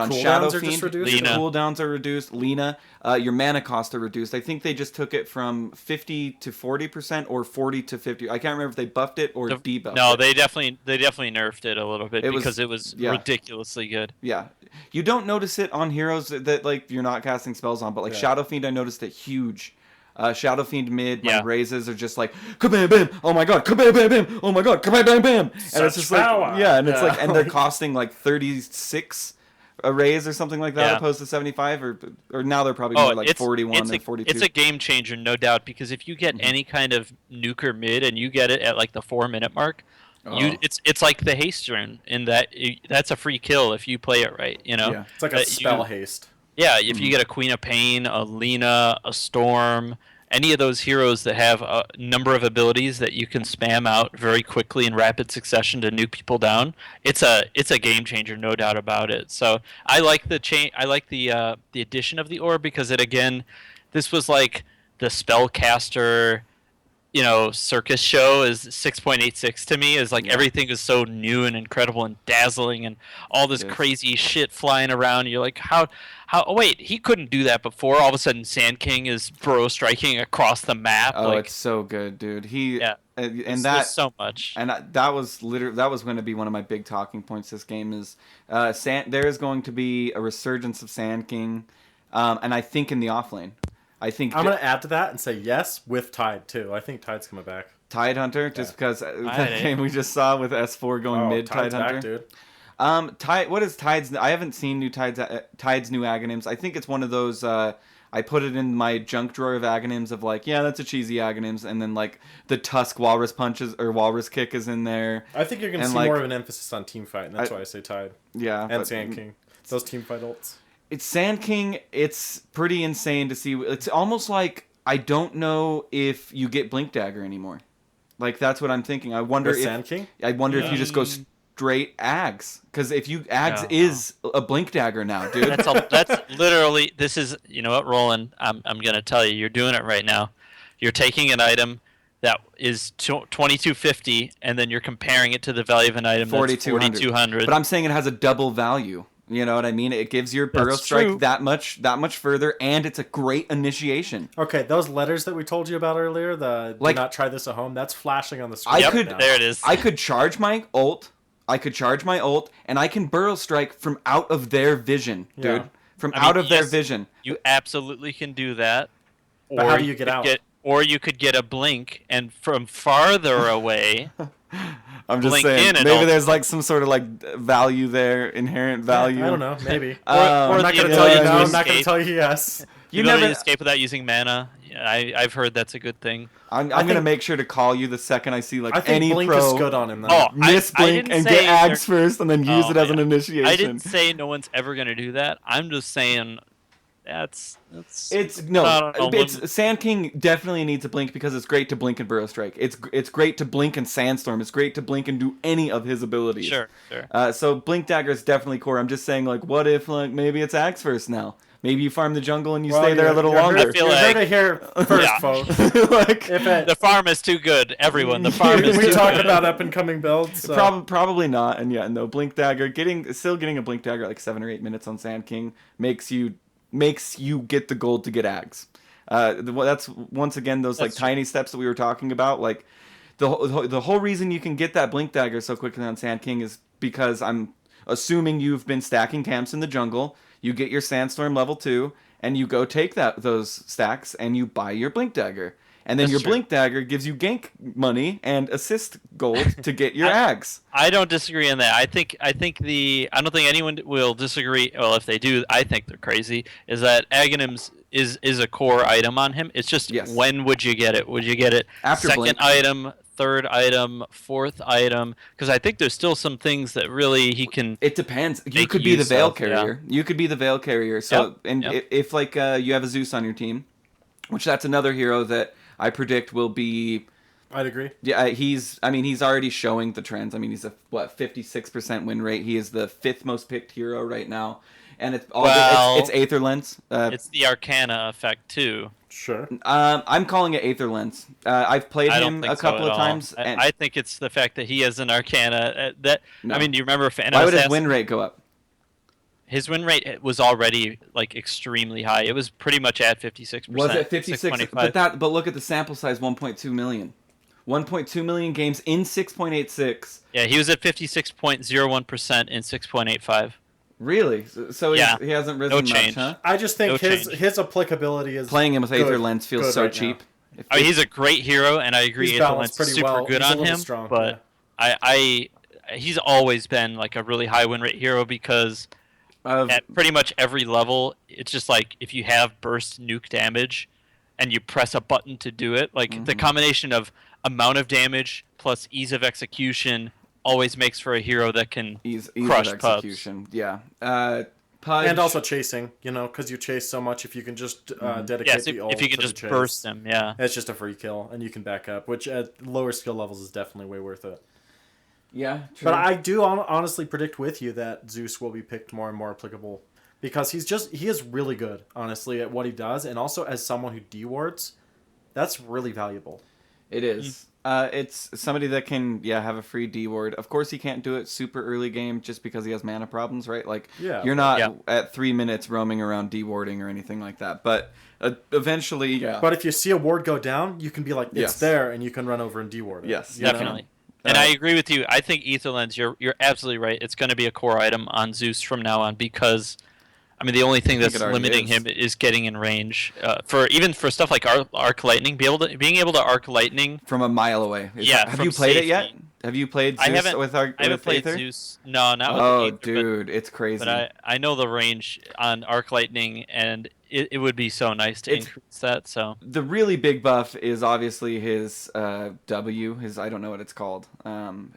Speaker 4: Shadow Fiend.
Speaker 2: Lina.
Speaker 4: Your cooldowns are reduced. Lina, your mana costs are reduced. I think they just took it from 50 to 40% or 40 to 50. I can't remember if they buffed it or debuffed it.
Speaker 3: No, they definitely nerfed it a little bit because it was ridiculously good.
Speaker 4: Yeah. You don't notice it on heroes that like you're not casting spells on, but like Shadow Fiend, I noticed it huge. Shadow Fiend mid, my raises are just like kabam bam, oh my god, kabam bam bam, oh my god, kabam bam bam, and it's just
Speaker 2: power.
Speaker 4: Like and it's like, and they're costing like 36 a raise or something like that, opposed to 75, or now they're probably more like 41 or 42.
Speaker 3: It's a game changer, no doubt, because if you get any kind of nuker mid and you get it at like the 4-minute mark. It's like the haste rune in that that's a free kill if you play it right.
Speaker 2: It's like a spell haste.
Speaker 3: Yeah, if you get a Queen of Pain, a Lina, a Storm, any of those heroes that have a number of abilities that you can spam out very quickly in rapid succession to nuke people down, it's a game changer, no doubt about it. So I like the addition of the orb because this was like the spellcaster circus show is 6.86 to me. Is like everything is so new and incredible and dazzling and all this crazy shit flying around. You're like, how? Oh wait, he couldn't do that before. All of a sudden, Sand King is bro striking across the map.
Speaker 4: Oh, it's so good, dude. And
Speaker 3: there's so much.
Speaker 4: And that was going to be one of my big talking points. This game is there is going to be a resurgence of Sand King, and I think in the offlane. I'm
Speaker 2: going to add to that and say yes with Tide too. I think Tide's coming back.
Speaker 4: Tide Hunter, just because that game we just saw with S4 going mid.
Speaker 2: Tide's
Speaker 4: Tide Hunter,
Speaker 2: back, dude.
Speaker 4: Tide. What is Tide's? I haven't seen Tide's new Aghanims. I think it's one of those. I put it in my junk drawer of Aghanims of like, yeah, that's a cheesy Aghanims, and then like the Tusk Walrus punches or Walrus kick is in there.
Speaker 2: I think you're going to see more of an emphasis on team fight, and that's why I say Tide.
Speaker 4: Yeah,
Speaker 2: and Sand King. Those team fight ults.
Speaker 4: It's Sand King. It's pretty insane to see. It's almost like I don't know if you get Blink Dagger anymore. Like that's what I'm thinking. I wonder if
Speaker 2: Sand King.
Speaker 4: I wonder if you just go straight Ags. Because if you Ags is a Blink Dagger now, dude.
Speaker 3: That's literally, this is, you know what, Roland, I'm going to tell you, you're doing it right now. You're taking an item that is 2250, and then you're comparing it to the value of an item that's 4200.
Speaker 4: But I'm saying it has a double value. You know what I mean? It gives your Burrow Strike that much further, and it's a great initiation.
Speaker 2: Okay, those letters that we told you about earlier, do not try this at home, that's flashing on the screen.
Speaker 3: There it is.
Speaker 4: I could charge my ult, and I can Burrow Strike from out of their vision, dude. From out of their vision.
Speaker 3: You absolutely can do that.
Speaker 2: But how do you get out?
Speaker 3: Or you could get a blink, and from farther away...
Speaker 4: I'm just saying, maybe there's like some sort of like value there, inherent value.
Speaker 2: I don't know, maybe.
Speaker 3: I'm
Speaker 2: not going to tell you no, I'm not going to tell you yes.
Speaker 3: You never escape without using mana. I've heard that's a good thing.
Speaker 4: I'm going to make sure to call you the second I see
Speaker 2: I think
Speaker 4: any
Speaker 2: Blink
Speaker 4: pro
Speaker 2: is good on him, though.
Speaker 4: miss Blink and get Ags first and then use it as an initiation.
Speaker 3: I didn't say no one's ever going to do that. I'm just saying...
Speaker 4: Sand King definitely needs a blink because it's great to blink and Burrow Strike. It's great to blink and Sandstorm. It's great to blink and do any of his abilities.
Speaker 3: Sure.
Speaker 4: So Blink Dagger is definitely core. I'm just saying, like, what if like maybe it's Axe first now? Maybe you farm the jungle and you stay there a little longer.
Speaker 3: I feel
Speaker 2: you're to hear first, folks.
Speaker 3: The farm is too good. Everyone, the farm is too good.
Speaker 2: We talk about up and coming builds. So.
Speaker 4: Probably not. And no, Blink Dagger. Still getting a Blink Dagger like 7 or 8 minutes on Sand King makes you get the gold to get Ags. That's once again those tiny steps that we were talking about. Like the whole reason you can get that Blink Dagger so quickly on Sand King is because I'm assuming you've been stacking camps in the jungle. You get your Sandstorm level 2, and you go take those stacks and you buy your Blink Dagger. And then Blink Dagger gives you gank money and assist gold to get your Ags.
Speaker 3: I don't disagree on that. I don't think anyone will disagree. Well, if they do, I think they're crazy. Is that Aghanims is a core item on him? It's just when would you get it? Would you get it
Speaker 4: after
Speaker 3: second
Speaker 4: Blink?
Speaker 3: Item, third item, fourth item? Because I think there's still some things that really he can.
Speaker 4: It depends. You could be the Veil Carrier. Yeah. You could be the Veil Carrier. So if like you have a Zeus on your team, which that's another hero that I predict will be.
Speaker 2: I'd agree.
Speaker 4: Yeah, he's already showing the trends. I mean, he's a 56% win rate. He is the 5th most picked hero right now, and it's Aether Lens.
Speaker 3: It's the Arcana effect too.
Speaker 2: Sure.
Speaker 4: I'm calling it Aether Lens. I've played him a couple of times.
Speaker 3: And I think it's the fact that he has an Arcana. I mean, do you remember?
Speaker 4: Why would his win rate go up?
Speaker 3: His win rate was already extremely high. It was pretty much at 56%.
Speaker 4: Was it 56? But look at the sample size, 1.2 million. 1.2 million games in 6.86.
Speaker 3: Yeah, he was at 56.01% in 6.85.
Speaker 4: Really? So he hasn't risen much, huh?
Speaker 2: I just think his applicability is
Speaker 4: playing him with Aether Lens feels so cheap.
Speaker 3: I mean, he's a great hero, and I agree Aether Lens is super good on him.
Speaker 2: Strong,
Speaker 3: but he's always been a really high win rate hero because at pretty much every level, it's just if you have burst nuke damage and you press a button to do it, the combination of amount of damage plus ease of execution always makes for a hero that can crush
Speaker 4: of execution. Pubs. Yeah.
Speaker 2: Pudge. And also chasing, because you chase so much. If you can just dedicate the ult
Speaker 3: if you can just burst them,
Speaker 2: it's just a free kill, and you can back up, which at lower skill levels is definitely way worth it.
Speaker 4: Yeah, true.
Speaker 2: But I do honestly predict with you that Zeus will be picked more and more applicable because he is really good, honestly, at what he does, and also as someone who dewards, that's really valuable.
Speaker 4: It is. It's somebody that can have a free deward. Of course, he can't do it super early game just because he has mana problems, right? You're not at 3 minutes roaming around dewarding or anything like that. But eventually,
Speaker 2: But if you see a ward go down, you can be like, it's there, and you can run over and deward it.
Speaker 4: Yes,
Speaker 3: definitely. And I agree with you. I think Aether Lens, you're absolutely right. It's going to be a core item on Zeus from now on because, the only thing that's limiting him is getting in range. For stuff like Arc Lightning, being able to Arc Lightning
Speaker 4: from a mile away.
Speaker 3: Have
Speaker 4: you played it yet? Have you played Zeus
Speaker 3: I haven't played
Speaker 4: Aether?
Speaker 3: Zeus. No, not with Aether.
Speaker 4: Dude, it's crazy.
Speaker 3: But I know the range on Arc Lightning, and it would be so nice to increase that. So
Speaker 4: the really big buff is obviously his W. His I don't know what it's called.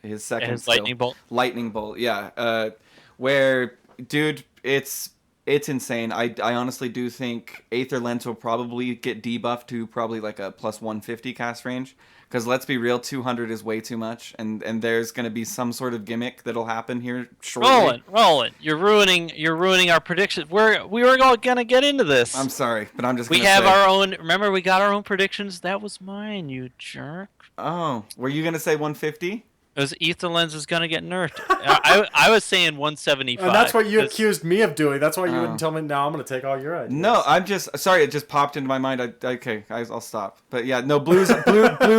Speaker 4: His second skill.
Speaker 3: Lightning Bolt.
Speaker 4: Lightning Bolt. Yeah. Where, dude, it's insane. I honestly do think Aether Lens will probably get debuffed to probably a plus 150 cast range Because let's be real, 200 is way too much, and there's going to be some sort of gimmick that'll happen here shortly.
Speaker 3: Roland, you're ruining our predictions. We were all gonna get into this.
Speaker 4: I'm sorry, but I'm just.
Speaker 3: We have our own. Remember, we got our own predictions. That was mine, you jerk.
Speaker 4: Oh, were you gonna say 150?
Speaker 3: It was Ether Lens is gonna get nerfed. I was saying 175.
Speaker 2: And that's what you accused me of doing. That's why you wouldn't tell me. Now I'm going to take all your ideas.
Speaker 4: No, I'm just sorry. It just popped into my mind. I'll stop. But yeah, no. Blue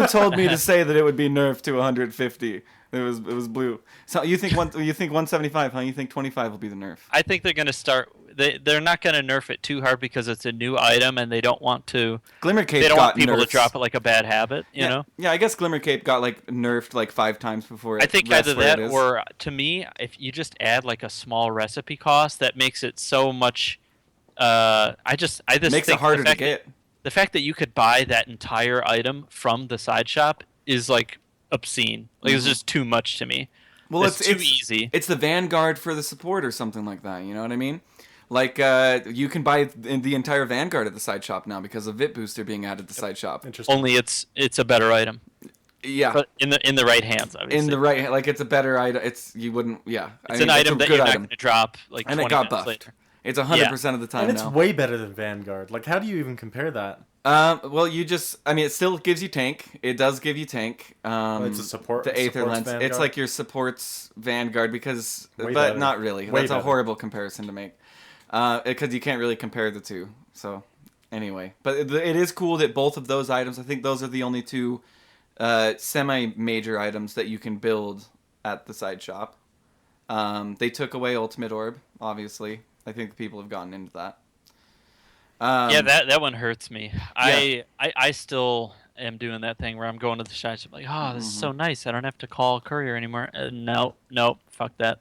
Speaker 4: told me to say that it would be nerfed to 150. It was Blue. So you think 175? Huh? You think 25 will be the nerf?
Speaker 3: I think they're gonna start. They're not gonna nerf it too hard because it's a new item and they don't want to.
Speaker 4: Glimmercape.
Speaker 3: They don't want people
Speaker 4: nerfs.
Speaker 3: to drop it like a bad habit. You know.
Speaker 4: Yeah, I guess Glimmercape got like nerfed like 5 times before.
Speaker 3: I think either that or, to me, if you just add like a small recipe cost, that makes it so much. I just
Speaker 4: makes it harder to get.
Speaker 3: The fact that you could buy that entire item from the side shop is like obscene. Like it's just too much to me.
Speaker 4: Well,
Speaker 3: it's too easy.
Speaker 4: It's the Vanguard for the support or something like that. You know what I mean? Like you can buy the entire Vanguard at the side shop now because of Vit Booster being added to the side shop.
Speaker 2: Interesting.
Speaker 3: Only it's a better item.
Speaker 4: Yeah.
Speaker 3: But in the right hands, obviously.
Speaker 4: In the right, like it's a better item. It's you wouldn't. Yeah.
Speaker 3: It's an item that you're not going to drop like.
Speaker 4: And
Speaker 3: 20
Speaker 4: it got
Speaker 3: minutes
Speaker 4: buffed.
Speaker 3: later.
Speaker 4: It's 100% of the time
Speaker 2: and it's
Speaker 4: now.
Speaker 2: way better than Vanguard. Like, how do you even compare that?
Speaker 4: Well, it still gives you tank. It does give you tank.
Speaker 2: It's a support.
Speaker 4: The Aether Lens.
Speaker 2: Vanguard?
Speaker 4: It's like your support's Vanguard but
Speaker 2: better.
Speaker 4: not really.
Speaker 2: Way
Speaker 4: That's
Speaker 2: better.
Speaker 4: a horrible comparison to make. Because you can't really compare the two. So, anyway, but it is cool that both of those items. I think those are the only two semi-major items that you can build at the side shop. They took away Ultimate Orb, obviously. I think people have gotten into that.
Speaker 3: Yeah, that one hurts me.
Speaker 4: Yeah.
Speaker 3: I still am doing that thing where I'm going to the shop like, oh, this is so nice. I don't have to call a courier anymore. No, fuck that.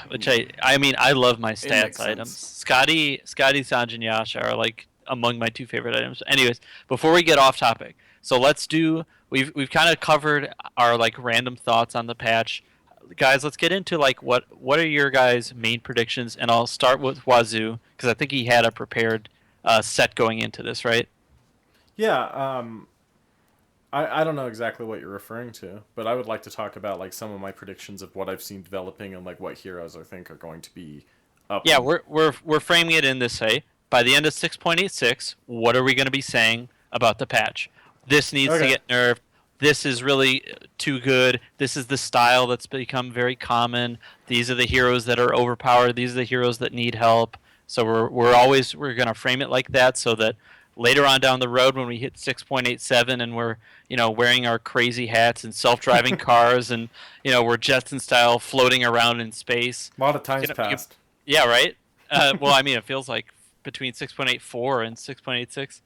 Speaker 3: Which I mean, I love my stats items. Scotty, Sanj, and Yasha are like among my 2 favorite items. Anyways, before we get off topic, so let's do. We've kind of covered our like random thoughts on the patch. Guys, let's get into like what are your guys' main predictions, and I'll start with Wazoo because I think he had a prepared set going into this, right?
Speaker 2: Yeah, I don't know exactly what you're referring to, but I would like to talk about like some of my predictions of what I've seen developing and like what heroes I think are going to be up.
Speaker 3: Yeah, we're framing it in this way. By the end of 6.86, what are we going to be saying about the patch? This needs to get nerfed. This is really too good. This is the style that's become very common. These are the heroes that are overpowered. These are the heroes that need help. So we're going to frame it like that so that later on down the road when we hit 6.87 and we're wearing our crazy hats and self-driving cars and we're Jetson style floating around in space.
Speaker 2: A lot of time's passed.
Speaker 3: Yeah, right. Well, I mean, it feels like between 6.84 and 6.86,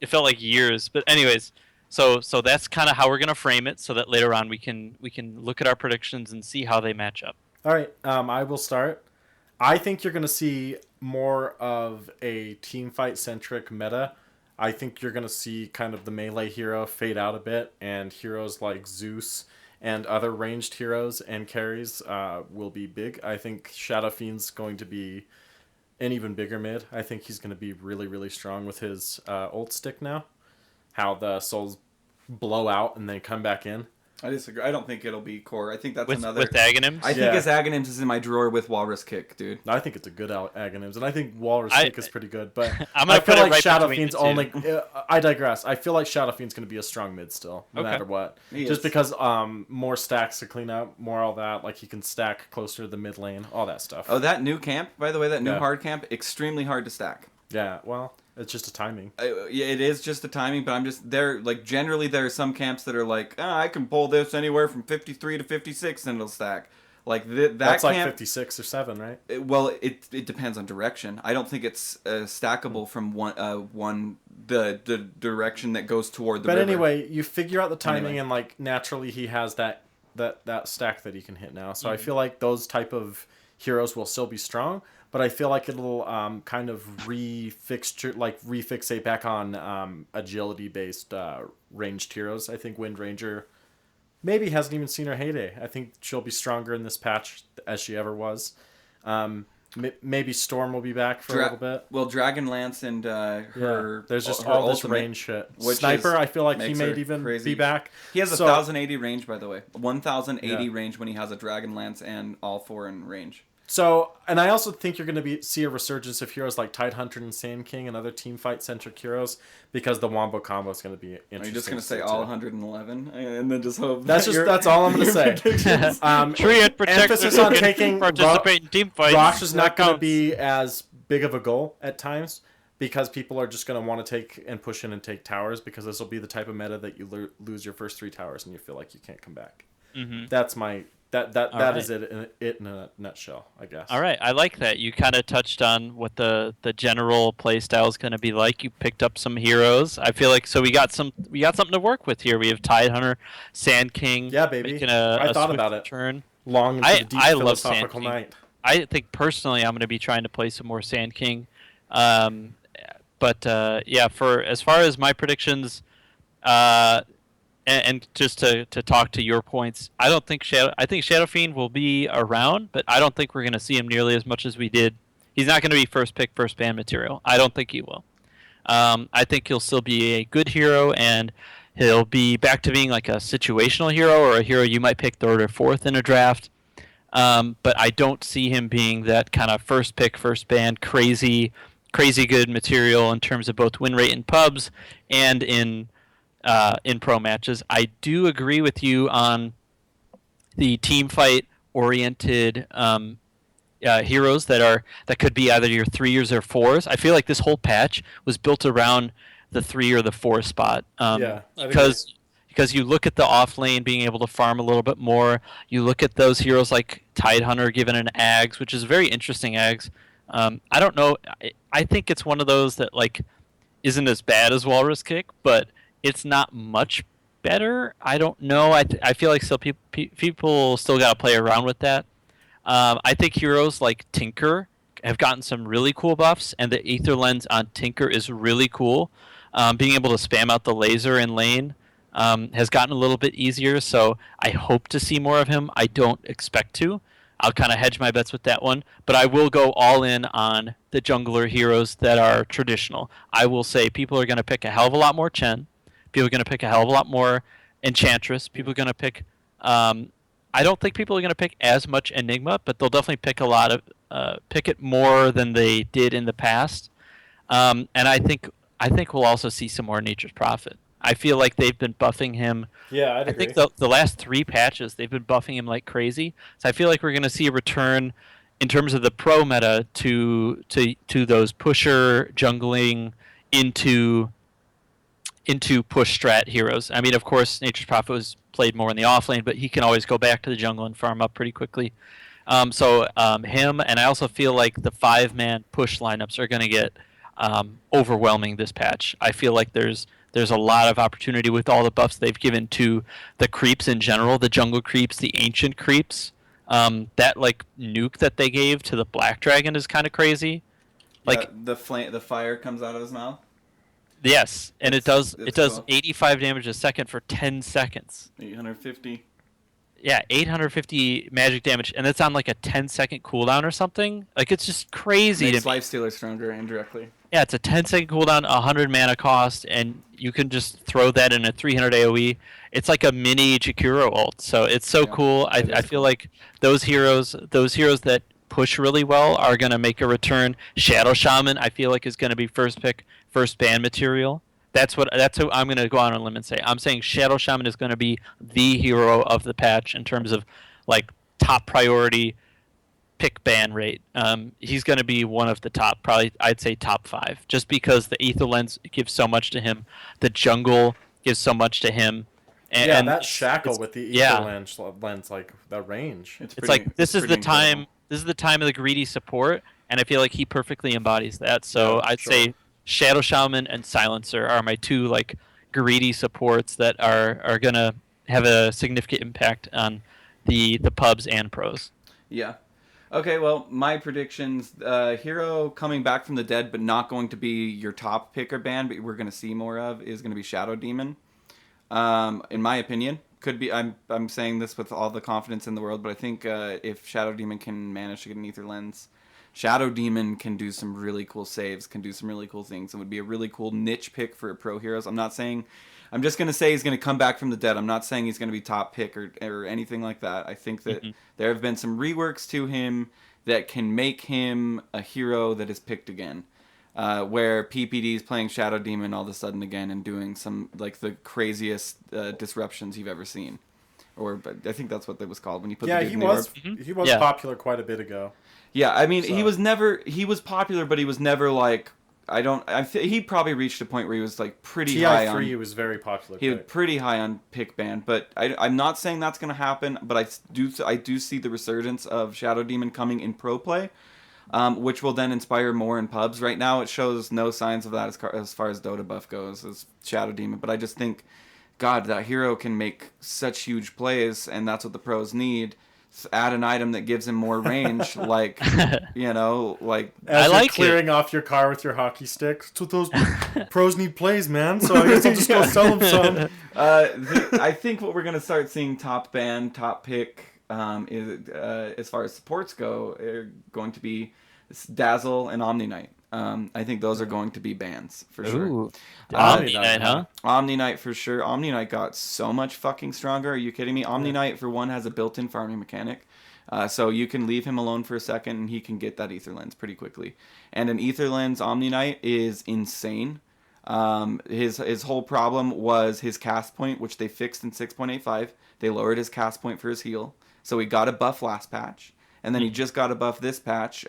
Speaker 3: it felt like years. But anyways. So that's kind of how we're gonna frame it, so that later on we can look at our predictions and see how they match up.
Speaker 2: All right, I will start. I think you're gonna see more of a team fight centric meta. I think you're gonna see kind of the melee hero fade out a bit, and heroes like Zeus and other ranged heroes and carries will be big. I think Shadow Fiend's going to be an even bigger mid. I think he's going to be really, really strong with his ult stick now. How the souls blow out and then come back in.
Speaker 4: I disagree. I don't think it'll be core. I think that's
Speaker 3: with
Speaker 4: I
Speaker 3: Aghanims.
Speaker 4: think his Aghanims is in my drawer with Walrus Kick, dude.
Speaker 2: I think it's a good Aghanims, and I think Walrus Kick is pretty good. But
Speaker 3: I feel like
Speaker 2: Shadow Fiend's only. I digress. I feel like Shadow Fiend's going to be a strong mid still, no matter what. Just because more stacks to clean up, more all that. Like he can stack closer to the mid lane, all that stuff.
Speaker 4: Oh, that new camp, by the way, that new hard camp, extremely hard to stack.
Speaker 2: Yeah, well, it's just a timing.
Speaker 4: Yeah, it is just a timing, but I'm just there. Like generally, there are some camps that are like, I can pull this anywhere from 53 to 56, and it'll stack. Like
Speaker 2: that's
Speaker 4: camp,
Speaker 2: like 56 or 7, right?
Speaker 4: It depends on direction. I don't think it's stackable from the direction that goes toward the.
Speaker 2: But
Speaker 4: river.
Speaker 2: Anyway, you figure out the timing, and like naturally, he has that stack that he can hit now. So I feel like those type of heroes will still be strong. But I feel like it'll kind of refixate back on agility-based ranged heroes. I think Wind Ranger maybe hasn't even seen her heyday. I think she'll be stronger in this patch as she ever was. Maybe Storm will be back for a little bit.
Speaker 4: Well, Dragonlance and her.
Speaker 2: There's just
Speaker 4: her
Speaker 2: all this
Speaker 4: ultimate,
Speaker 2: range shit.
Speaker 4: which
Speaker 2: Sniper, I feel like he
Speaker 4: makes
Speaker 2: may
Speaker 4: her
Speaker 2: even
Speaker 4: crazy.
Speaker 2: be back.
Speaker 4: He has 1,080 range, by the way. 1,080
Speaker 2: Yeah.
Speaker 4: range when he has a Dragonlance and all 4 in range.
Speaker 2: So, and I also think you're going to see a resurgence of heroes like Tidehunter and Sand King and other team fight centric heroes because the Wombo combo is going to be interesting.
Speaker 4: Are you just going to say all 111 and then just hope?
Speaker 2: That's all I'm going to say.
Speaker 3: Tryhard
Speaker 2: Emphasis on taking
Speaker 3: participate in team fights.
Speaker 2: Rosh is not going to be as big of a goal at times because people are just going to want to take and push in and take towers because this will be the type of meta that you lose your first 3 towers and you feel like you can't come back.
Speaker 3: Mm-hmm.
Speaker 2: That's my that
Speaker 3: right.
Speaker 2: is it in a nutshell, I guess.
Speaker 3: All right, I like that. You kind of touched on what the general play style is going to be like. You picked up some heroes. I feel like we got something to work with here. We have Tidehunter, Sand King.
Speaker 2: Yeah, baby.
Speaker 3: Making
Speaker 2: I thought
Speaker 3: swift
Speaker 2: about it.
Speaker 3: return.
Speaker 2: Long into the deep
Speaker 3: I love Sand
Speaker 2: philosophical
Speaker 3: King.
Speaker 2: night.
Speaker 3: I think personally, I'm going to be trying to play some more Sand King. But for as far as my predictions, and just to talk to your points, I think Shadow Fiend will be around, but I don't think we're going to see him nearly as much as we did. He's not going to be first pick, first ban material. I don't think he will. I think he'll still be a good hero, and he'll be back to being like a situational hero or a hero you might pick 3rd or 4th in a draft. But I don't see him being that kind of first pick, first ban, crazy good material in terms of both win rate in pubs and in pro matches. I do agree with you on the team fight oriented heroes that could be either your 3s or 4s. I feel like this whole patch was built around the 3 or the 4 spot. Because you look at the off lane being able to farm a little bit more. You look at those heroes like Tidehunter given an Ags, which is a very interesting Ags. I don't know. I think it's one of those that like isn't as bad as Walrus Kick, but it's not much better. I don't know. I feel like still people still got to play around with that. I think heroes like Tinker have gotten some really cool buffs, and the Aether Lens on Tinker is really cool. Being able to spam out the laser in lane has gotten a little bit easier, so I hope to see more of him. I don't expect to. I'll kind of hedge my bets with that one, but I will go all in on the jungler heroes that are traditional. I will say people are going to pick a hell of a lot more Chen. People are going to pick a hell of a lot more Enchantress. People are going to pick... I don't think people are going to pick as much Enigma, but they'll definitely pick a lot of... pick it more than they did in the past. And I think we'll also see some more Nature's Prophet. I feel like they've been buffing him.
Speaker 2: Yeah, I'd agree.
Speaker 3: I think the last 3 patches, they've been buffing him like crazy. So I feel like we're going to see a return in terms of the pro meta to those pusher jungling into push strat heroes. I mean, of course, Nature's Prophet was played more in the off lane, but he can always go back to the jungle and farm up pretty quickly. So him, and I also feel like the 5-man push lineups are going to get overwhelming this patch. I feel like there's a lot of opportunity with all the buffs they've given to the creeps in general, the jungle creeps, the ancient creeps. That like nuke that they gave to the Black Dragon is kind of crazy. Like
Speaker 4: the fire comes out of his mouth.
Speaker 3: Yes, and it does
Speaker 4: cool.
Speaker 3: 85 damage a second for 10 seconds.
Speaker 4: 850.
Speaker 3: Yeah, 850 magic damage, and that's on like a 10-second cooldown or something. Like it's just crazy.
Speaker 4: Makes Lifestealer stronger indirectly.
Speaker 3: Yeah, it's a 10-second cooldown, 100 mana cost, and you can just throw that in a 300 AoE. It's like a mini Jakiro ult, so it's so cool. I feel like those heroes that push really well are going to make a return. Shadow Shaman, I feel like, is going to be first pick, first ban material. That's who I'm going to go on a limb and say. I'm saying Shadow Shaman is going to be the hero of the patch in terms of like top priority pick ban rate. He's going to be one of the top, probably I'd say top 5, just because the Aether Lens gives so much to him. The jungle gives so much to him. And
Speaker 2: that shackle with the Aether lens, like the range.
Speaker 3: It's like this is the time. This is the time of the greedy support, and I feel like he perfectly embodies that. So I'd say Shadow Shaman and Silencer are my 2 like greedy supports that are gonna have a significant impact on the pubs and pros.
Speaker 4: Yeah. Okay, well, my predictions: hero coming back from the dead, but not going to be your top pick or ban, but we're going to see more of, is going to be Shadow Demon. In my opinion, could be. I'm saying this with all the confidence in the world, but I think if Shadow Demon can manage to get an Aether Lens, Shadow Demon can do some really cool saves, can do some really cool things, and would be a really cool niche pick for pro heroes. I'm just going to say he's going to come back from the dead. I'm not saying he's going to be top pick or anything like that. I think that there have been some reworks to him that can make him a hero that is picked again. Where PPD is playing Shadow Demon all of a sudden again and doing some like the craziest disruptions you've ever seen. But I think that's what that was called when you put the dude in the orb.
Speaker 2: He was popular quite a bit ago.
Speaker 4: Yeah, I mean, he was popular, but he was never like, he probably reached a point where he was like pretty high on.
Speaker 2: TI3 was very popular.
Speaker 4: He was pretty high on pick ban, but I'm not saying that's going to happen, but I do see the resurgence of Shadow Demon coming in pro play, which will then inspire more in pubs. Right now, it shows no signs of that as far as Dota buff goes, as Shadow Demon, but I just think, God, that hero can make such huge plays, and that's what the pros need. Add an item that gives him more range, like, you know, like...
Speaker 2: As you're clearing off your car with your hockey stick. That's what those pros need plays, man. So I guess I'll just go sell them some.
Speaker 4: I think what we're going to start seeing top ban, top pick, is, as far as supports go, are going to be Dazzle and Omni Knight. I think those are going to be bans for sure.
Speaker 3: Omni Knight, huh?
Speaker 4: Omni Knight for sure. Omni Knight got so much fucking stronger. Are you kidding me? Omni Knight, for one, has a built-in farming mechanic. So you can leave him alone for a second and he can get that Ether Lens pretty quickly. And an Ether Lens Omni Knight is insane. His whole problem was his cast point, which they fixed in 6.85. They lowered his cast point for his heal. So he got a buff last patch. And then he just got a buff this patch.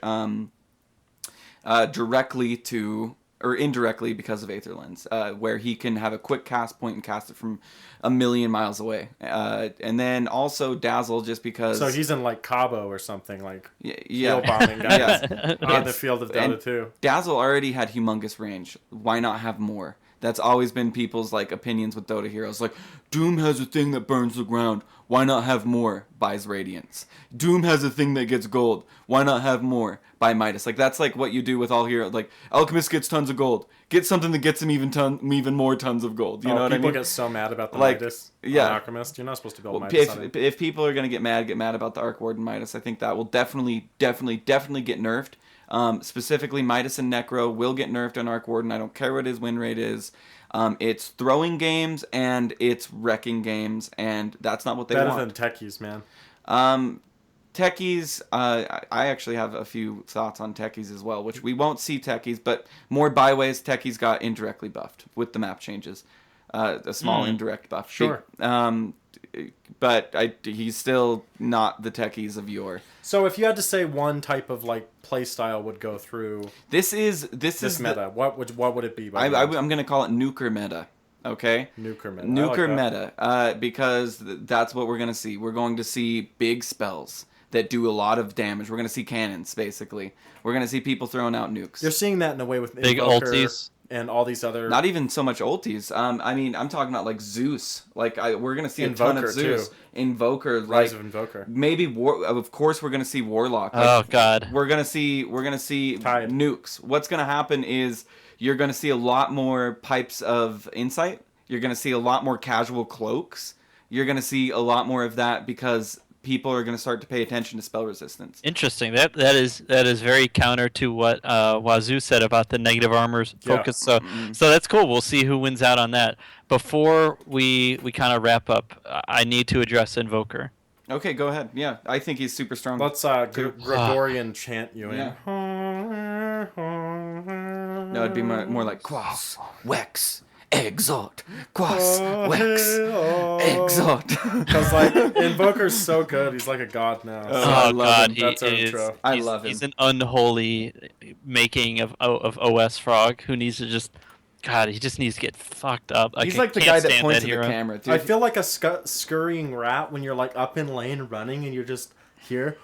Speaker 4: Directly to, or indirectly because of Aether Lens, where he can have a quick cast point and cast it from a million miles away. And then also Dazzle, just because...
Speaker 2: So he's in like Cabo or something, like
Speaker 4: field
Speaker 2: bombing guys on the field of Dota 2.
Speaker 4: Dazzle already had humongous range. Why not have more? That's always been people's like opinions with Dota heroes. Like, Doom has a thing that burns the ground. Why not have more? Buys Radiance. Doom has a thing that gets gold. Why not have more? Buy Midas. Like, that's like what you do with all heroes. Like, Alchemist gets tons of gold. Get something that gets him even more tons of gold. You know what I mean?
Speaker 2: People get so mad about the Midas on Alchemist. You're not supposed to build Midas on it.
Speaker 4: If people are going to get mad about the Arc Warden Midas. I think that will definitely get nerfed. Specifically, Midas and Necro will get nerfed on Arc Warden. I don't care what his win rate is. It's throwing games and it's wrecking games, and that's not what they want.
Speaker 2: Better than techies, man.
Speaker 4: Techies, I actually have a few thoughts on techies as well, which we won't see techies, but more byways, techies got indirectly buffed with the map changes. A small indirect buff.
Speaker 2: Sure.
Speaker 4: But he's still not the techies of yore.
Speaker 2: So if you had to say one type of like play style would go through this meta, what would it be?
Speaker 4: I'm going to call it nuker meta. Okay?
Speaker 2: Nuker
Speaker 4: meta. Because that's what we're going to see. We're going to see big spells that do a lot of damage. We're going to see cannons, basically. We're going to see people throwing out nukes.
Speaker 2: You're seeing that in a way with
Speaker 3: big
Speaker 2: Invoker
Speaker 3: ultis.
Speaker 2: And all these other...
Speaker 4: Not even so much ultis. I mean, I'm talking about, like, Zeus. Like, we're going to see
Speaker 2: Invoker,
Speaker 4: a ton of Zeus.
Speaker 2: too.
Speaker 4: Invoker.
Speaker 2: Rise of Invoker.
Speaker 4: Maybe, of course, we're going to see Warlock. Like,
Speaker 3: oh, God.
Speaker 4: We're going to see
Speaker 2: Tide.
Speaker 4: nukes. What's going to happen is you're going to see a lot more pipes of insight. You're going to see a lot more casual cloaks. You're going to see a lot more of that because... people are going to start to pay attention to spell resistance.
Speaker 3: Interesting. That is very counter to what Wazoo said about the negative armor focus. So that's cool. We'll see who wins out on that. Before we kind of wrap up, I need to address Invoker.
Speaker 4: Okay, go ahead. Yeah, I think he's super strong.
Speaker 2: Let's Gregorian chant you in.
Speaker 4: Yeah. No, it'd be more like Quas, Wex, Exalt, Quas, Wex, Exalt.
Speaker 2: Because like Invoker's so good, he's like a god now. So
Speaker 3: Oh God, he
Speaker 2: That's our
Speaker 3: is.
Speaker 2: intro.
Speaker 4: I love him.
Speaker 3: He's an unholy making of OS Frog who needs to just. God, he just needs to get fucked up.
Speaker 4: He's like the guy that points at the camera, dude.
Speaker 2: I feel like a scurrying rat when you're like up in lane running and you're just here.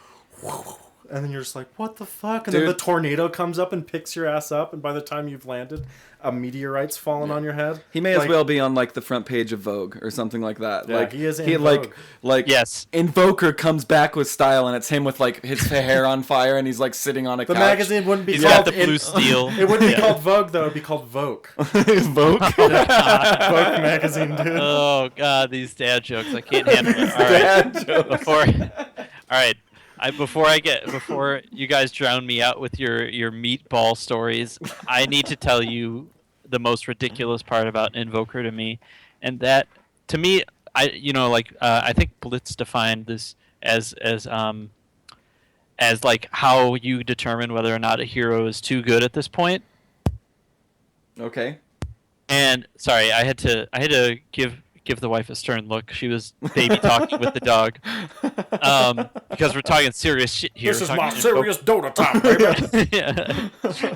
Speaker 2: And then you're just like, what the fuck? And then the tornado comes up and picks your ass up, and by the time you've landed, a meteorite's fallen on your head.
Speaker 4: He may as well be on like the front page of Vogue or something like that.
Speaker 2: Yeah,
Speaker 4: like
Speaker 2: he is in Vogue.
Speaker 4: Like
Speaker 3: Yes.
Speaker 4: Invoker comes back with style, and it's him with like his hair on fire, and he's like sitting on a couch.
Speaker 2: The magazine wouldn't be
Speaker 3: He's
Speaker 2: called
Speaker 3: got the blue steel.
Speaker 2: It wouldn't be called Vogue though. It'd be called Vogue.
Speaker 4: Vogue.
Speaker 2: Vogue magazine, dude.
Speaker 3: Oh God, these dad jokes! I can't handle it. All right.
Speaker 4: Dad jokes.
Speaker 3: All right. Before you guys drown me out with your meatball stories, I need to tell you the most ridiculous part about Invoker to me, and that to me, I think Blitz defined this as like how you determine whether or not a hero is too good at this point.
Speaker 4: Okay.
Speaker 3: And sorry, I had to give the wife a stern look. She was baby talking with the dog. Because we're talking serious shit here.
Speaker 2: This is my serious Dota talk, baby.
Speaker 3: Yeah.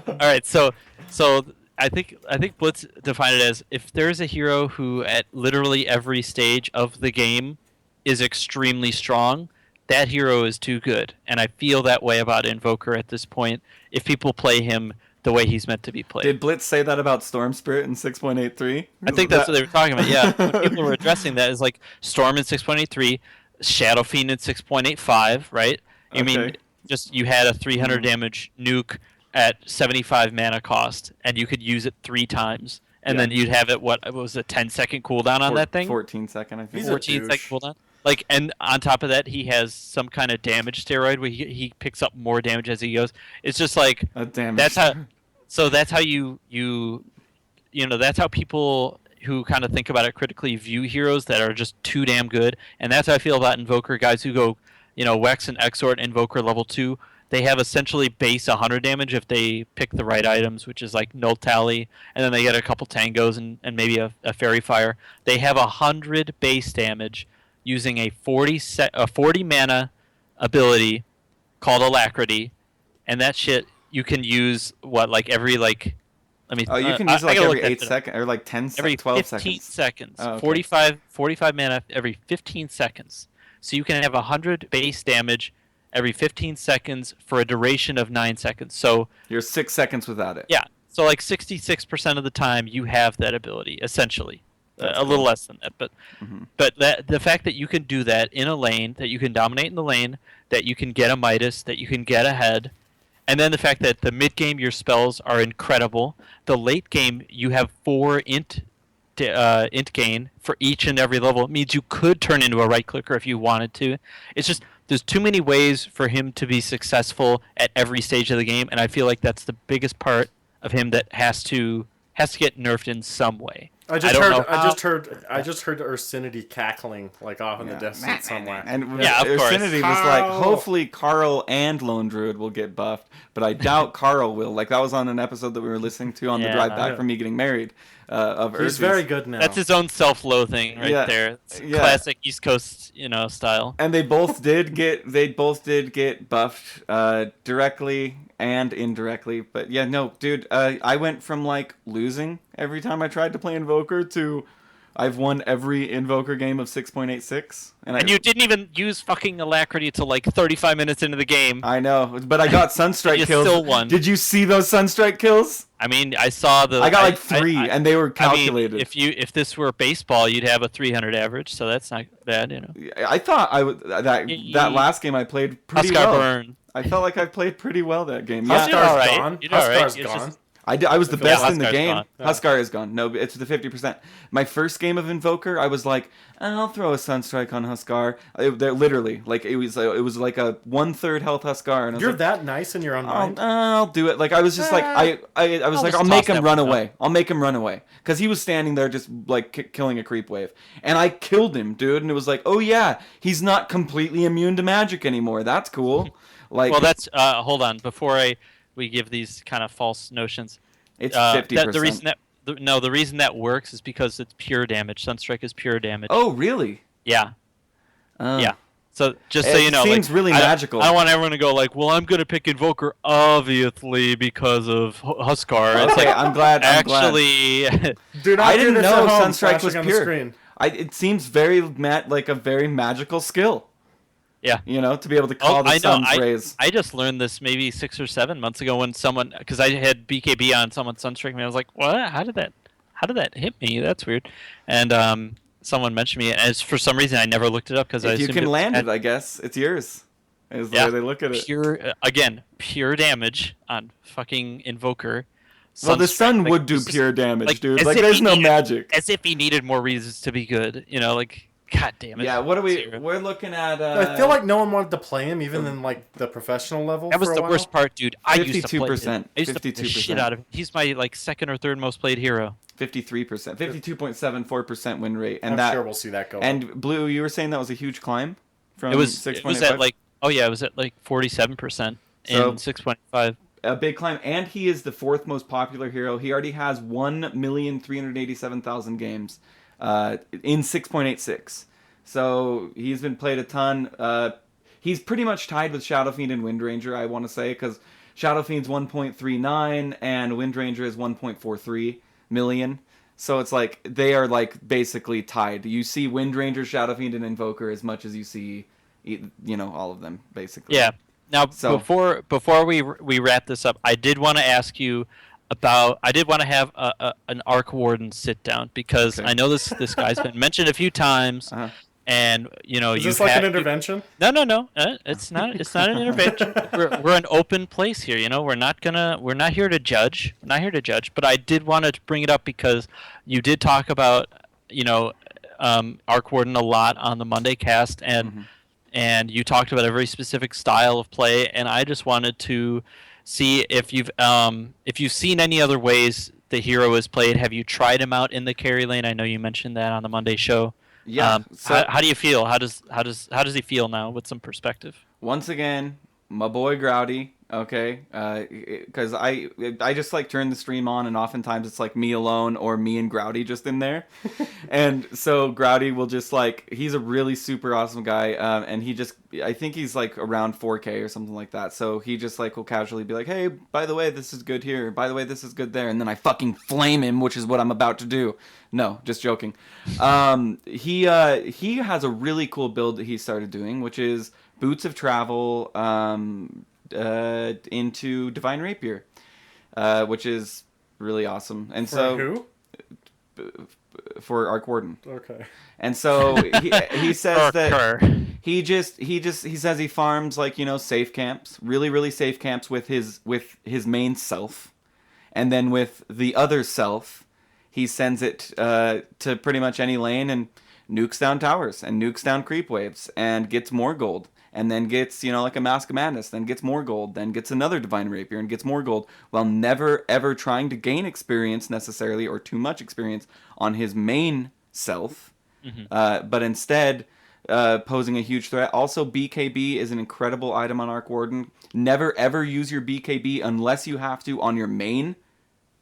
Speaker 3: All right, so I think Blitz defined it as if there's a hero who at literally every stage of the game is extremely strong, that hero is too good. And I feel that way about Invoker at this point if people play him the way he's meant to be played.
Speaker 4: Did Blitz say that about Storm Spirit in 6.83?
Speaker 3: I think that's what they were talking about, yeah. When people were addressing that is like Storm in 6.83, Shadow Fiend in 6.85, right? I mean, just you had a 300 damage nuke at 75 mana cost, and you could use it 3 times. And then you'd have it, what was a 10-second cooldown on that thing?
Speaker 4: 14-second, I think.
Speaker 3: 14-second cooldown. Like, and on top of that, he has some kind of damage steroid where he picks up more damage as he goes. It's just like
Speaker 4: A damage.
Speaker 3: that's how. So that's how that's how people who kind of think about it critically view heroes that are just too damn good, and that's how I feel about Invoker guys who go, Wex and Exort Invoker level 2. They have essentially base 100 damage if they pick the right items, which is like Null Tally, and then they get a couple Tangos and maybe a Fairy Fire. They have 100 base damage using a 40 mana ability called Alacrity, and that shit you can use every like. Let me.
Speaker 4: Oh, you can use it like every 8 seconds or like 10,
Speaker 3: every
Speaker 4: 12
Speaker 3: 15
Speaker 4: seconds.
Speaker 3: seconds.
Speaker 4: Oh, okay.
Speaker 3: 45 mana every 15 seconds. So you can have 100 base damage every 15 seconds for a duration of 9 seconds. So
Speaker 4: you're 6 seconds without it.
Speaker 3: Yeah. So like 66% of the time you have that ability, essentially. A little less than that, but the fact that you can do that in a lane, that you can dominate in the lane, that you can get a Midas, that you can get ahead, and then the fact that the mid game your spells are incredible. The late game you have 4 int gain for each and every level. It means you could turn into a right clicker if you wanted to. It's just there's too many ways for him to be successful at every stage of the game, and I feel like that's the biggest part of him that has to get nerfed in some way.
Speaker 2: I just heard Ursinity cackling like off in the distance somewhere.
Speaker 4: And
Speaker 3: of course.
Speaker 4: Ursinity was like, hopefully Carl and Lone Druid will get buffed, but I doubt Carl will. Like that was on an episode that we were listening to on the drive back from me getting married.
Speaker 2: He's very good now.
Speaker 3: That's his own self-loathing right there. It's classic East Coast, style.
Speaker 4: And they both did get buffed directly and indirectly. But yeah, no, dude, I went from like losing every time I tried to play Invoker to I've won every Invoker game of 6.86. And
Speaker 3: you didn't even use fucking Alacrity till like 35 minutes into the game.
Speaker 4: I know, but I got Sunstrike kills.
Speaker 3: Still won.
Speaker 4: Did you see those Sunstrike kills?
Speaker 3: I mean, I saw the.
Speaker 4: I got like 3, and they were calculated.
Speaker 3: I mean, if this were baseball, you'd have a 300 average, so that's not bad,
Speaker 4: I thought that last game I played pretty
Speaker 3: Huskar
Speaker 4: well.
Speaker 3: burn.
Speaker 4: I felt like I played pretty well that game.
Speaker 2: Huskar's gone.
Speaker 3: Huskar's
Speaker 2: gone.
Speaker 4: I was the best in the
Speaker 3: Huskar's
Speaker 4: game.
Speaker 3: gone.
Speaker 4: Huskar is gone. No, it's the 50%. My first game of Invoker, I was like, I'll throw a Sunstrike on Huskar. They're literally like it was like a 1/3 health Huskar. And
Speaker 2: You're that nice in your own mind.
Speaker 4: I'll do it. Like I was just like I was like I'll make him run away. I'll make him run away because he was standing there just like killing a creep wave, and I killed him, dude. And it was like, oh yeah, he's not completely immune to magic anymore. That's cool. Like,
Speaker 3: well, that's hold on before we give these kind of false notions.
Speaker 4: It's 50%.
Speaker 3: The reason that works is because it's pure damage. Sunstrike is pure damage.
Speaker 4: Oh, really?
Speaker 3: Yeah. Yeah. So just so you know,
Speaker 4: it seems really magical.
Speaker 3: I don't want everyone to go like, "Well, I'm going to pick Invoker obviously because of Huskar."
Speaker 4: Okay,
Speaker 3: it's like,
Speaker 4: I'm glad.
Speaker 3: Actually,
Speaker 4: I didn't know Sunstrike was pure. It seems like a very magical skill.
Speaker 3: Yeah.
Speaker 4: To be able to call the sun's rays.
Speaker 3: I just learned this maybe 6 or 7 months ago when because I had BKB on someone Sunstrike me. I was like, what? How did that hit me? That's weird. And someone mentioned me, and for some reason I never looked it up because I assumed
Speaker 4: you can land it, I guess it's yours. Is the way they look at it.
Speaker 3: Pure damage on fucking Invoker.
Speaker 4: Well, the sun would do pure damage, dude. Like there's no magic.
Speaker 3: As if he needed more reasons to be good, God damn it.
Speaker 4: Yeah, what are we?
Speaker 3: Zero.
Speaker 4: We're looking at.
Speaker 2: I feel like no one wanted to play him, even in like the professional level.
Speaker 3: That was
Speaker 2: for a
Speaker 3: the
Speaker 2: while.
Speaker 3: worst part, dude. I used to play
Speaker 4: 52%.
Speaker 3: him. I used to play the shit out of him. He's my like second or third most played hero.
Speaker 4: 53%, 52.74% win rate, and
Speaker 2: I'm sure we'll see that go.
Speaker 4: And Blue, you were saying that was a huge climb from
Speaker 3: It was
Speaker 4: 6.85?
Speaker 3: at like it was at like 47% in 6.5.
Speaker 4: A big climb, and he is the fourth most popular hero. He already has 1,387,000 games in 6.86. So he's been played a ton. He's pretty much tied with Shadow Fiend and Windranger, I want to say, because Shadow Fiend's 1.39 and Windranger is 1.43 million. So it's like they are like basically tied. You see Windranger, Shadow Fiend, and Invoker as much as you see, all of them basically.
Speaker 3: Yeah. Now before we wrap this up, I did want to ask you about. I did want to have an Arc Warden sit down because I know this guy's been mentioned a few times. And
Speaker 2: is this like an intervention?
Speaker 3: No. It's not. It's not an intervention. We're an open place here. We're not here to judge. We're not here to judge. But I did want to bring it up because you did talk about Arc Warden a lot on the Monday cast, and you talked about a very specific style of play. And I just wanted to see if you've seen any other ways the hero is played. Have you tried him out in the carry lane? I know you mentioned that on the Monday show.
Speaker 4: Yeah.
Speaker 3: How do you feel? How does he feel now with some perspective?
Speaker 4: Once again, my boy Grouty. Okay, because I just like turn the stream on, and oftentimes it's like me alone or me and Grouty just in there, and so Grouty will just like he's a really super awesome guy, and I think he's like around 4K or something like that. So he just like will casually be like, hey, by the way, this is good here. By the way, this is good there, and then I fucking flame him, which is what I'm about to do. No, just joking. He has a really cool build that he started doing, which is Boots of Travel. Into Divine Rapier, which is really awesome. And
Speaker 2: who?
Speaker 4: For Arc Warden.
Speaker 2: Okay.
Speaker 4: And so he says that he says he farms like safe camps, really safe camps with his main self, and then with the other self, he sends it to pretty much any lane and nukes down towers and nukes down creep waves and gets more gold. And then gets, like a Mask of Madness, then gets more gold, then gets another Divine Rapier and gets more gold, while never, ever trying to gain experience necessarily, or too much experience, on his main self, but instead posing a huge threat. Also, BKB is an incredible item on Arc Warden. Never, ever use your BKB unless you have to on your main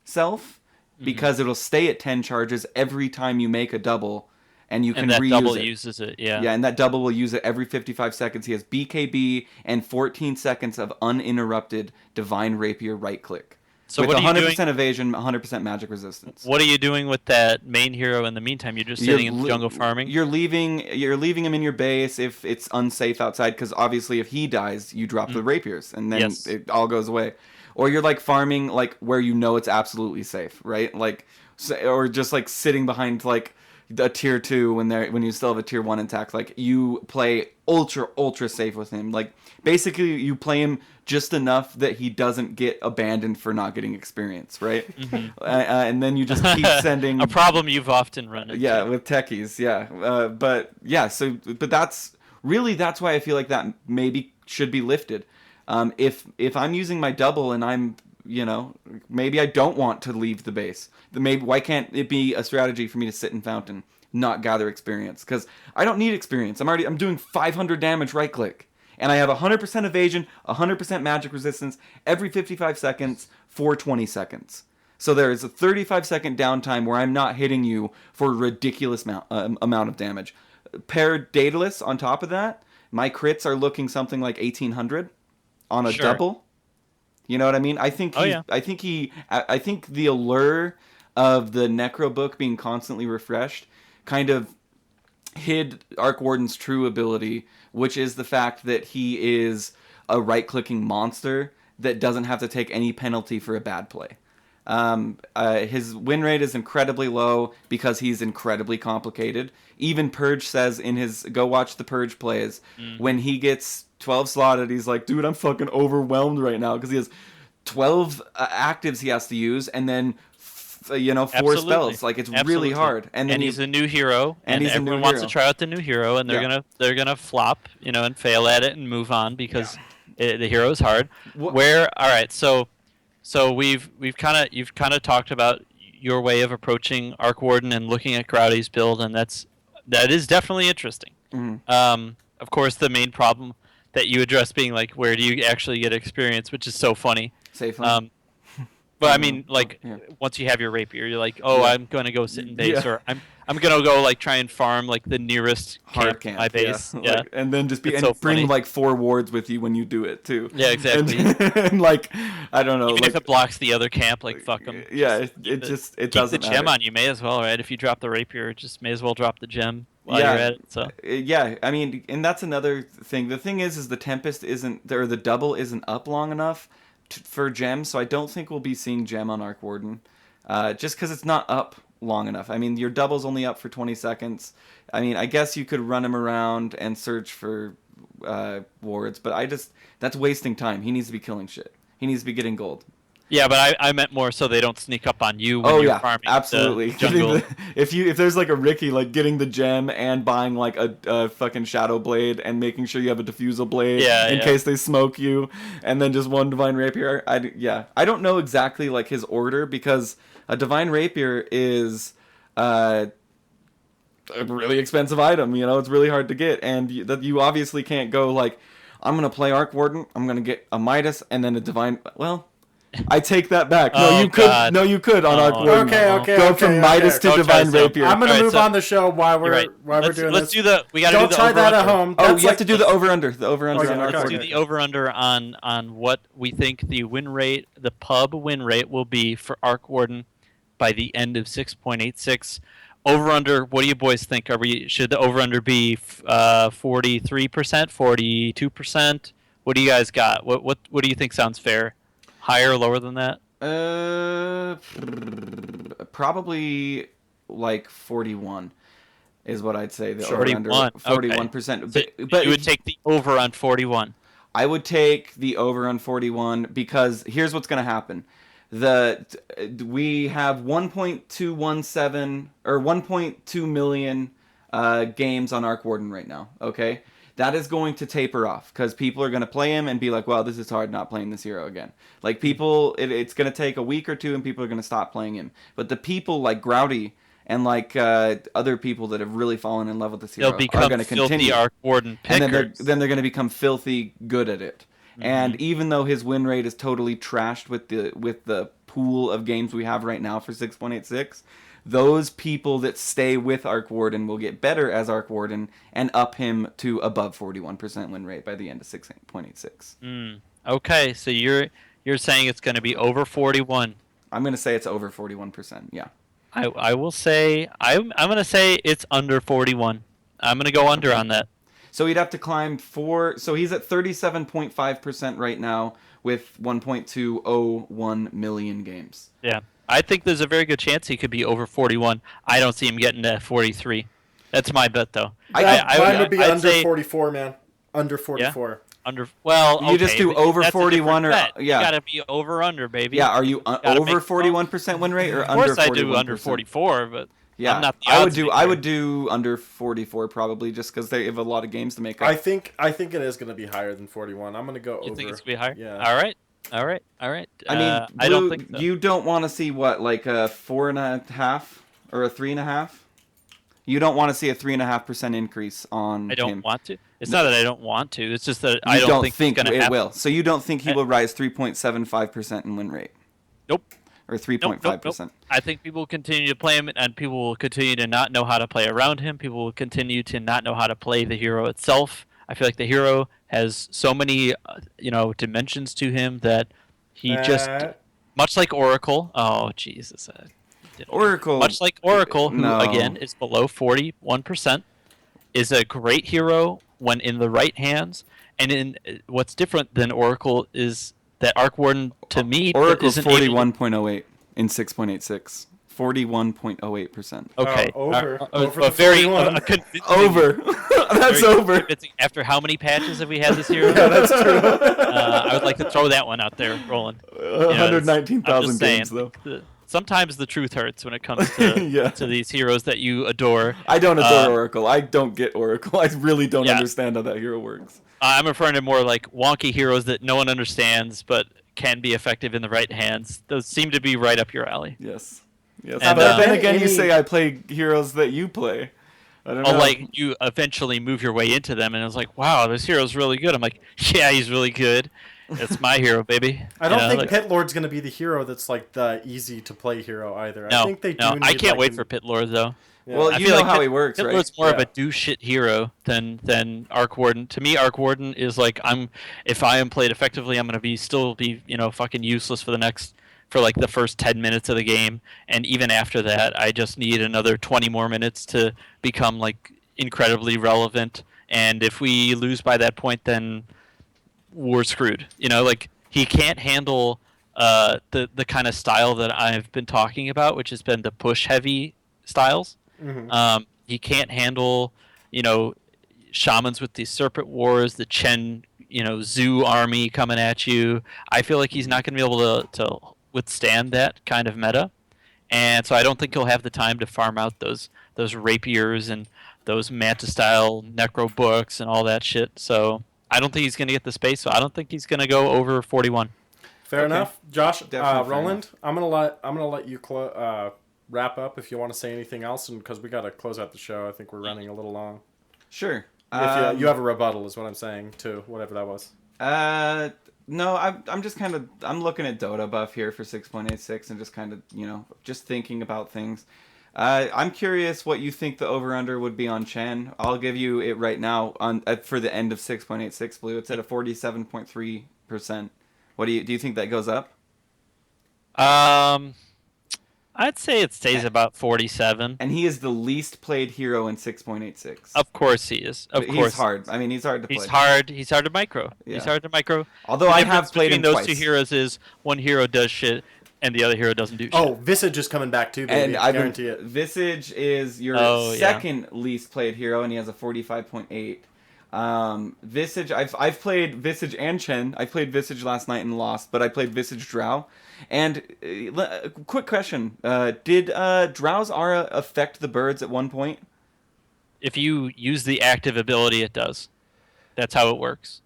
Speaker 4: self, because it'll stay at 10 charges every time you make a double. And you can reuse
Speaker 3: double
Speaker 4: it.
Speaker 3: Uses it, yeah.
Speaker 4: Yeah, and that double will use it every 55 seconds. He has BKB and 14 seconds of uninterrupted Divine Rapier right click. So with 100% evasion, 100% magic resistance.
Speaker 3: What are you doing with that main hero in the meantime? You're just sitting in the jungle farming?
Speaker 4: You're leaving him in your base if it's unsafe outside, because obviously if he dies, you drop the rapiers, and then it all goes away. Or you're like farming like where it's absolutely safe, right? Like, or just like sitting behind like a tier 2 when you still have a tier 1 intact. Like you play ultra safe with him. Like basically you play him just enough that he doesn't get abandoned for not getting experience, right? And then you just keep sending
Speaker 3: a problem you've often run into.
Speaker 4: Yeah, with techies, yeah. But that's why I feel like that maybe should be lifted. If I'm using my double and I'm maybe I don't want to leave the base. Maybe why can't it be a strategy for me to sit in Fountain, not gather experience? Because I don't need experience. I'm doing 500 damage right click, and I have 100% evasion, 100% magic resistance every 55 seconds for 20 seconds. So there is a 35-second downtime where I'm not hitting you for a ridiculous amount of damage. Paired Daedalus on top of that, my crits are looking something like 1800 on a double. You know what I mean? I think I think the allure of the Necro book being constantly refreshed kind of hid Arc Warden's true ability, which is the fact that he is a right-clicking monster that doesn't have to take any penalty for a bad play. His win rate is incredibly low because he's incredibly complicated. Even Purge says in his Go Watch the Purge plays, when he gets 12 slotted, he's like, dude, I'm fucking overwhelmed right now, because he has 12 actives he has to use, and then 4
Speaker 3: Absolutely.
Speaker 4: spells. Like it's really
Speaker 3: Absolutely.
Speaker 4: hard. And then
Speaker 3: he's a new hero, and
Speaker 4: he's a new
Speaker 3: everyone wants
Speaker 4: hero.
Speaker 3: to try out the new hero, and they're gonna flop, and fail at it and move on because the hero is hard. All right, so you've kind of talked about your way of approaching Arc Warden and looking at Grouty's build, and that is definitely interesting.
Speaker 4: Mm-hmm.
Speaker 3: Of course, the main problem that you address being like, where do you actually get experience, which is so funny.
Speaker 4: Safely.
Speaker 3: But I mean, like, once you have your rapier, you're like, I'm going to go sit in base, or I'm going to go like try and farm like the nearest
Speaker 4: hard
Speaker 3: camp to my base.
Speaker 4: Yeah. Like, and then just bring
Speaker 3: funny.
Speaker 4: like 4 wards with you when you do it too.
Speaker 3: Yeah, exactly.
Speaker 4: And like, I don't know,
Speaker 3: even
Speaker 4: like,
Speaker 3: if it blocks the other camp, like fuck them.
Speaker 4: Yeah, it doesn't
Speaker 3: keep the gem
Speaker 4: matter.
Speaker 3: on you. May as well, right? If you drop the rapier, just may as well drop the gem while you're at it. So
Speaker 4: yeah, I mean, and that's another thing. The thing is the Tempest isn't there. The double isn't up long enough for gem, so I don't think we'll be seeing gem on Arc Warden, just because it's not up long enough. I mean, your double's only up for 20 seconds. I mean, I guess you could run him around and search for wards, but that's wasting time. He needs to be killing shit. He needs to be getting gold.
Speaker 3: Yeah, but I meant more so they don't sneak up on you when you're farming
Speaker 4: absolutely.
Speaker 3: the jungle.
Speaker 4: If there's like a Ricky, like getting the gem and buying like a fucking Shadow Blade and making sure you have a Diffusal Blade in case they smoke you, and then just one Divine Rapier. I don't know exactly like his order, because a Divine Rapier is a really expensive item. It's really hard to get, and you obviously can't go like, I'm gonna play Arc Warden, I'm gonna get a Midas and then a Divine. Well, I take that back. No, you could.
Speaker 3: God.
Speaker 4: No, you could on Arc Warden.
Speaker 2: Okay.
Speaker 4: From Midas to Divine Rapier.
Speaker 2: I'm gonna move on the show while we're doing
Speaker 3: let's
Speaker 2: this.
Speaker 3: Do the. We gotta
Speaker 2: Don't
Speaker 3: do the
Speaker 2: try
Speaker 3: over
Speaker 2: that
Speaker 3: under.
Speaker 2: at home.
Speaker 4: Oh, you have to do the over under. The over under on Arc
Speaker 3: Let's
Speaker 4: Warden.
Speaker 3: do the over under on what we think the win rate, the pub win rate, will be for Arc Warden by the end of 6.86. Over under. What do you boys think? Should the over under be 43%, 42%? What do you guys got? What do you think sounds fair? Higher or lower than that?
Speaker 4: Probably like 41 is what I'd say. The over 41%.
Speaker 3: Okay. But you would take the over on 41.
Speaker 4: I would take the over on 41 because here's what's going to happen. We have 1.217 or 1.2 million games on Arc Warden right now. Okay. That is going to taper off because people are going to play him and be like, well, this is hard not playing this hero again. Like people, it's going to take a week or two and people are going to stop playing him. But the people like Grouty and like other people that have really fallen in love with this hero are going to continue.
Speaker 3: Arc Warden pickers.
Speaker 4: And then they're going to become filthy good at it. Mm-hmm. And even though his win rate is totally trashed with the pool of games we have right now for 6.86, those people that stay with Arc Warden will get better as Arc Warden and up him to above 41% win rate by the end of 6.86.
Speaker 3: Okay, so you're saying it's going to be over 41.
Speaker 4: I'm going to say it's over 41%. Yeah.
Speaker 3: I will say I'm going to say it's under 41. I'm going to go under on that.
Speaker 4: So he'd have to climb 4. So he's at 37.5% right now with 1.201 million games.
Speaker 3: Yeah. I think there's a very good chance he could be over 41. I don't see him getting to 43. That's my bet, though.
Speaker 2: Mine would be under 44, man. Under 44.
Speaker 3: Yeah? You
Speaker 4: just do over 41 or
Speaker 3: You gotta be over under, baby.
Speaker 4: Yeah, are you over 41% win rate or under 41%?
Speaker 3: Of course, I do under 44, but
Speaker 4: yeah,
Speaker 3: I'm not the
Speaker 4: I would do under 44 probably just because they have a lot of games to make up.
Speaker 2: I think it is going to be higher than 41. I'm going to go over.
Speaker 3: You think it's going to be higher?
Speaker 2: Yeah.
Speaker 3: All right.
Speaker 4: I mean,
Speaker 3: I don't think so.
Speaker 4: You don't want to see what, like a 4.5 or a 3.5? You don't want to see a 3.5% increase on
Speaker 3: I don't
Speaker 4: him.
Speaker 3: want to. It's not that I don't want to. It's just that I don't think it's going to happen.
Speaker 4: It will. So you don't think he will rise 3.75% in win rate?
Speaker 3: Nope.
Speaker 4: Or 3.5%?
Speaker 3: Nope. I think people will continue to play him, and people will continue to not know how to play around him. People will continue to not know how to play the hero itself. I feel like the hero has so many, dimensions to him that he just, much like Oracle. Oh Jesus!
Speaker 4: Oracle,
Speaker 3: much like Oracle, who again is below 41%, is a great hero when in the right hands. And what's different than Oracle is that Arc Warden to me
Speaker 4: Oracle's 41.08 in 6.86. 41.08%.
Speaker 3: Okay.
Speaker 2: Over
Speaker 3: a very
Speaker 4: over. That's
Speaker 3: very
Speaker 4: over.
Speaker 3: After how many patches have we had this hero?
Speaker 2: Yeah, that's true.
Speaker 3: I would like to throw that one out there, Roland.
Speaker 4: 119,000 games, though.
Speaker 3: sometimes the truth hurts when it comes to to these heroes that you adore.
Speaker 4: I don't adore Oracle. I don't get Oracle. I really don't
Speaker 3: Yeah.
Speaker 4: understand how that hero works.
Speaker 3: I'm referring to more like wonky heroes that no one understands, but can be effective in the right hands. Those seem to be right up your alley.
Speaker 4: Yes. Yes.
Speaker 3: And,
Speaker 4: but then again, you
Speaker 2: any-
Speaker 4: say I play heroes that you play. I don't know.
Speaker 3: Or like you eventually move your way into them, and it's like, wow, this hero's really good. I'm like, yeah, he's really good. That's my hero, baby.
Speaker 2: I don't think
Speaker 3: like,
Speaker 2: Pit Lord's going to be the hero that's like the easy to play hero either.
Speaker 3: No,
Speaker 2: I think they do.
Speaker 3: no, I
Speaker 2: need,
Speaker 3: can't
Speaker 2: like,
Speaker 3: wait for Pit Lord though.
Speaker 2: Yeah.
Speaker 4: Well,
Speaker 3: I
Speaker 4: you
Speaker 3: feel
Speaker 4: know
Speaker 3: like
Speaker 4: how he works,
Speaker 3: Pit
Speaker 4: right?
Speaker 3: Lord's more of
Speaker 2: Yeah.
Speaker 3: a do shit hero than Arc Warden. To me, Arc Warden is like if I am played effectively, I'm gonna still be fucking useless for like the first 10 minutes of the game, and even after that, I just need another 20 more minutes to become like incredibly relevant. And if we lose by that point, then we're screwed. Like he can't handle the kind of style that I've been talking about, which has been the push heavy styles.
Speaker 2: Mhm.
Speaker 3: He can't handle, shamans with these serpent wars, the Chen, zoo army coming at you. I feel like he's not going to be able to withstand that kind of meta, and so I don't think he'll have the time to farm out those rapiers and those manta style necro books and all that shit. So I don't think he's going to get the space. So I don't think he's going to go over 41.
Speaker 2: Fair
Speaker 4: Okay.
Speaker 2: enough, Josh.
Speaker 4: Definitely fair
Speaker 2: Roland, I'm gonna let you wrap up if you want to say anything else, and because we got to close out the show, I think we're running a little long.
Speaker 4: Sure.
Speaker 2: If you have a rebuttal, is what I'm saying to whatever that was.
Speaker 4: No, I'm just kind of looking at Dota buff here for 6.86 and just kind of just thinking about things. I'm curious what you think the over under would be on Chen. I'll give you it right now for the end of 6.86 blue. It's at a 47.3%. What do you think that goes up?
Speaker 3: I'd say it stays about 47.
Speaker 4: And he is the least played hero in 6.86.
Speaker 3: Of course he is. Of
Speaker 4: He's
Speaker 3: course.
Speaker 4: hard. I mean, he's hard to play.
Speaker 3: He's hard. He's hard to micro.
Speaker 4: Yeah.
Speaker 3: He's hard to micro.
Speaker 4: Although
Speaker 3: The
Speaker 4: I
Speaker 3: difference
Speaker 4: have played him
Speaker 3: between those
Speaker 4: twice.
Speaker 3: two heroes is one hero does shit and the other hero doesn't do shit.
Speaker 2: Oh, Visage is coming back too, baby.
Speaker 4: And
Speaker 2: I
Speaker 4: I've
Speaker 2: guarantee
Speaker 4: been,
Speaker 2: it.
Speaker 4: Visage is your
Speaker 3: Oh, yeah.
Speaker 4: second least played hero, and he has a 45.8. Visage, I've played Visage and Chen. I played Visage last night and lost, but I played Visage Drow. And quick question: did Drow's aura affect the birds at one point?
Speaker 3: If you use the active ability, it does. That's how it works.